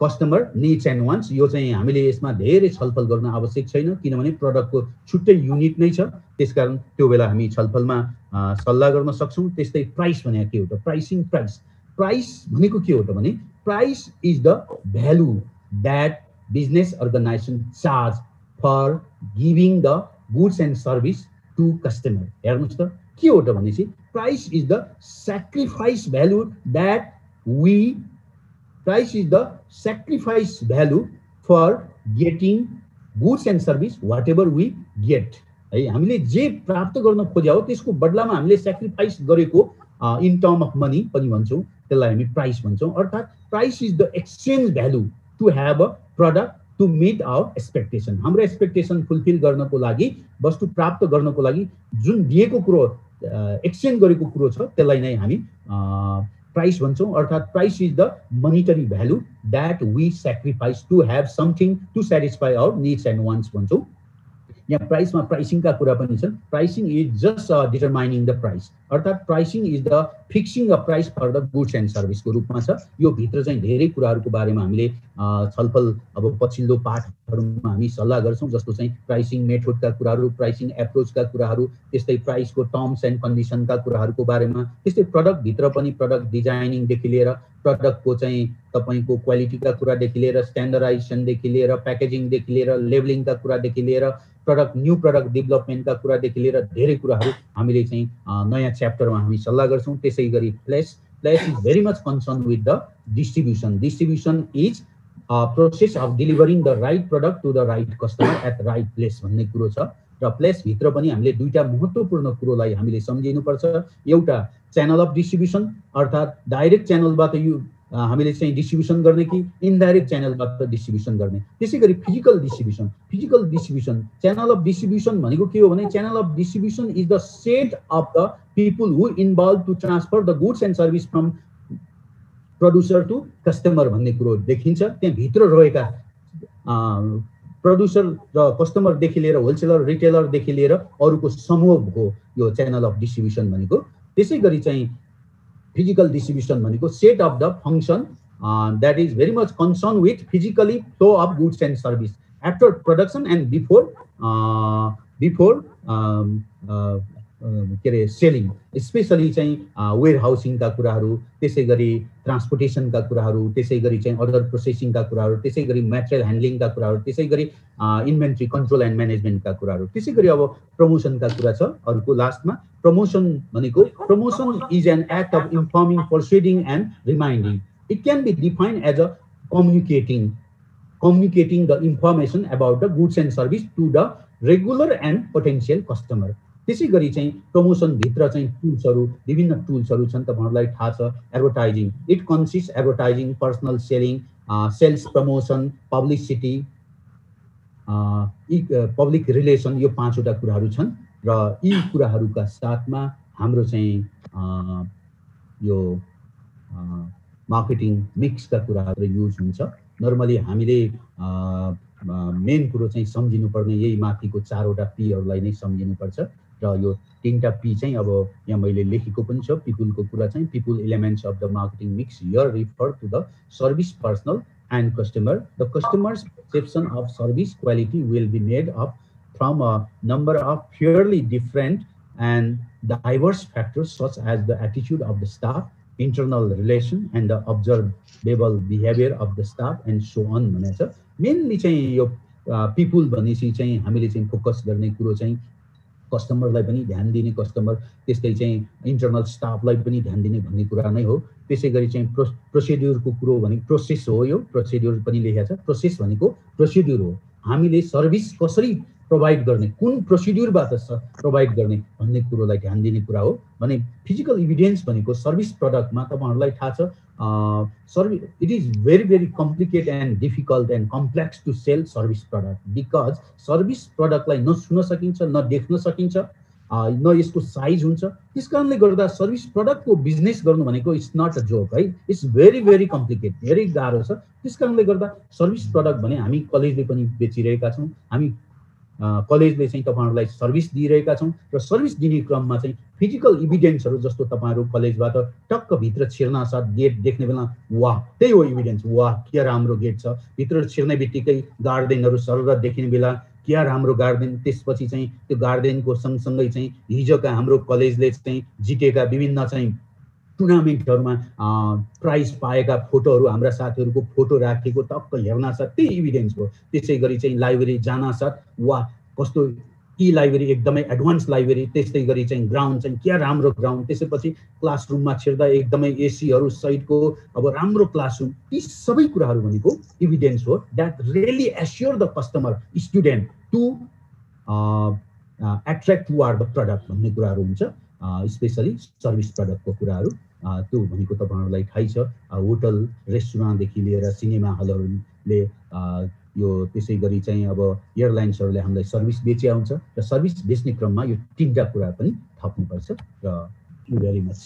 customer needs and wants यो चाहिँ हामीले यसमा धेरै छलफल गर्न आवश्यक छैन किनभने प्रडक्टको छुट्टै युनिट नै छ त्यसकारण त्यो बेला हामी छलफलमा सल्लाह गर्न सक्छौं त्यस्तै प्राइस भने के हो त प्राइस भनेको के हो त भने price is the value that business organization charge for giving the goods and service to customer हेर्नुस् त के हो त भनेपछि price is the sacrifice value that we price is the sacrifice value for getting goods and service whatever we get है हामीले जे प्राप्त गर्न खोज्या हो त्यसको बदलामा हामीले सैक्रिफाइस गरेको इन टर्म अफ मनी पनि भन्छौं त्यसलाई हामी प्राइस भन्छौं अर्थात price is the exchange value to have a product to meet our expectation हाम्रो एक्सपेक्टेसन फुलफिल गर्नको लागि वस्तु प्राप्त गर्नको लागि जुन दिएको कुरो एक्सचेन्ज गरेको कुरो छ त्यसलाई नै हामी प्राइस भन्छौँ, अर्थात् price is the monetary value that we sacrifice to have something to satisfy our needs and wants भन्छौँ। यहाँ प्राइसमा प्राइसिङका कुरा पनि छन्। Pricing is just determining the price, अर्थात् pricing is the fixing a price for the goods and सर्भिसको रूपमा छ। यो भित्र चाहिँ धेरै कुराहरूको बारेमा हामीले छलफल अब पछिल्लो पाठहरूमा हामी सल्लाह गर्छौँ, जस्तो चाहिँ प्राइसिङ मेथडका कुराहरू, प्राइसिङ एप्रोचका कुराहरू, त्यस्तै प्राइसको टर्म्स एन्ड कन्डिसनका कुराहरूको बारेमा, त्यस्तै प्रडक्टभित्र पनि प्रडक्ट डिजाइनिङदेखि लिएर प्रडक्टको चाहिँ तपाईँको क्वालिटीका कुरादेखि लिएर स्ट्यान्डर्डाइजेसनदेखि लिएर प्याकेजिङदेखि लिएर लेबलिङका कुरादेखि लिएर न्यू प्रडक्ट डेभलपमेन्टका कुरादेखि लिएर धेरै कुराहरू हामीले चाहिँ नयाँ च्याप्टरमा हामी सल्लाह गर्छौँ। त्यसै गरी place is very much concern with the distribution. Distribution is process of delivering the right product to the right customer at right place भन्ने कुरो छ। र प्लेसभित्र पनि हामीले दुईटा महत्त्वपूर्ण कुरोलाई हामीले सम्झिनुपर्छ। एउटा च्यानल अफ डिस्ट्रिब्युसन, अर्थात् डाइरेक्ट च्यानलबाट यो हामीले चाहिँ डिस्ट्रिब्युसन गर्ने कि इनडाइरेक्ट च्यानलबाट डिस्ट्रिब्युसन गर्ने। त्यसै गरी physical distribution channel of distribution भनेको के हो भने channel of distribution is the set of the people who involve to transfer the goods and service from producer to customer भन्ने कुरो देखिन्छ। त्यहाँभित्र रहेका प्रड्युसर र कस्टमरदेखि लिएर होलसेलर रिटेलरदेखि लिएर अरूको समूह हो यो च्यानल अफ डिस्ट्रिब्युसन भनेको। त्यसै गरी चाहिँ फिजिकल डिस्ट्रिब्युसन भनेको set of the function that is very much concern with physically flow of goods and service after production and before के अरे सेलिङ, स्पेसली चाहिँ वेयर हाउसिङका कुराहरू, त्यसै गरी ट्रान्सपोर्टेसनका कुराहरू, त्यसै गरी चाहिँ अदर प्रोसेसिङका कुराहरू, त्यसै गरी मेटेरियल ह्यान्डलिङका कुराहरू, त्यसै गरी इन्भेन्ट्री कन्ट्रोल एन्ड म्यानेजमेन्टका कुराहरू। त्यसै गरी अब प्रमोसनका कुरा छ अर्को लास्टमा। प्रमोसन भनेको promotion is an act of informing, persuading and reminding. It can be defined as a communicating the information about the goods and service to the regular and potential customer। त्यसै गरी चाहिँ प्रमोसन भित्र चाहिँ टुल्सहरू, विभिन्न टुल्सहरू छन्, तपाईहरुलाई थाहा छ। Advertising, it consist advertising, personal selling, sales promotion, publicity, public relation, यो पाँचवटा कुराहरू छन्। र यी कुराहरूका साथमा हाम्रो चाहिँ यो मार्केटिङ मिक्सका कुराहरू युज हुन्छ। नर्मली हामीले मेन कुरो चाहिँ सम्झिनुपर्ने यही माथिको चारवटा पीहरूलाई नै सम्झिनुपर्छ। र यो तीनटा पी चाहिँ अब यहाँ मैले लेखेको पनि छ। पिपुलको कुरा चाहिँ people elements of the marketing mix here refer to the service, personal and customer. The customer's perception of service quality will be made up from a number of fairly different and diverse factors such as the attitude of the staff, internal relation and the observable behavior of the staff and so on भनेछ। Mainly चाहिँ यो people भनेपछि चाहिँ हामीले चाहिँ focus गर्ने कुरो चाहिँ कस्टमरलाई पनि ध्यान दिने, कस्टमर त्यस्तै चाहिँ इन्टरनल स्टाफलाई पनि ध्यान दिने भन्ने कुरा नै हो। त्यसै गरी चाहिँ प्रोसिड्युरको कुरो भने प्रोसेस हो, यो प्रोसिड्युर पनि लेखेको छ। प्रोसेस भनेको प्रोसिड्युर हो, हामीले सर्भिस कसरी प्रोभाइड गर्ने, कुन प्रोसिड्युरबाट प्रोभाइड गर्ने भन्ने कुरोलाई ध्यान दिने कुरा हो। भने फिजिकल इभिडेन्स भनेको सर्भिस प्रडक्टमा तपाईहरुलाई थाहा छ it is very complicated and difficult and complex to sell service product because service product लाई न सुन्न सकिन्छ, न देख्न सकिन्छ, न यसको साइज हुन्छ। त्यसकारणले गर्दा सर्भिस प्रडक्टको बिजनेस गर्नु भनेको इट्स नट अ जोक है, इट्स भेरी कम्प्लिकेटेड, धेरै गाह्रो छ। त्यसकारणले गर्दा सर्भिस प्रडक्ट भने हामी कलेजले पनि बेचिरहेका छौँ, हामी कलेजले चाहिँ तपाईहरुलाई सर्भिस दिइरहेका छौँ। र सर्भिस दिने क्रममा चाहिँ फिजिकल इभिडेन्सहरू जस्तो तपाईहरु कलेजबाट टक्क भित्र छिर्न साथ गेट देख्ने बेला वाह, त्यही हो इभिडेन्स, वाह के राम्रो गेट छ। भित्र छिर्ने बित्तिकै गार्डनहरू सरर देखिने बेला क्या राम्रो गार्डन। त्यसपछि चाहिँ त्यो गार्डनको सँगसँगै चाहिँ हिजोका हाम्रो कलेजले चाहिँ जितेका विभिन्न चाहिँ टुर्नामेन्टहरुमा प्राइज पाएका फोटोहरू, हाम्रा साथीहरूको फोटो राखेको टक्क हेर्न साथ त्यही इभिडेन्स हो। त्यसै गरी चाहिँ लाइब्रेरी जान साथ वाह कस्तो ई लाइब्रेरी, एकदमै एडभान्स लाइब्रेरी। त्यस्तै गरी चाहिँ ग्राउन्ड चाहिँ क्या राम्रो ग्राउन्ड। त्यसपछि क्लासरुममा छिर्दा एकदमै एसीहरू सहितको अब राम्रो क्लासरुम। यी सबै कुराहरू भनेको इभिडेन्स हो that really assure the customer student to attract toward the product भन्ने कुराहरू हुन्छ। स्पेसली सर्भिस प्रडक्टको कुराहरू त्यो भनेको तपाईहरुलाई थाहै छ। होटल रेस्टुरेन्टदेखि लिएर सिनेमा हलहरूले यो त्यसै गरी चाहिँ अब एयरलाइन्सहरूले हामीलाई सर्भिस बेचिया हुन्छ र सर्भिस बेच्ने क्रममा यो तीनटा कुरा पनि थप्नुपर्छ। र भेरी मच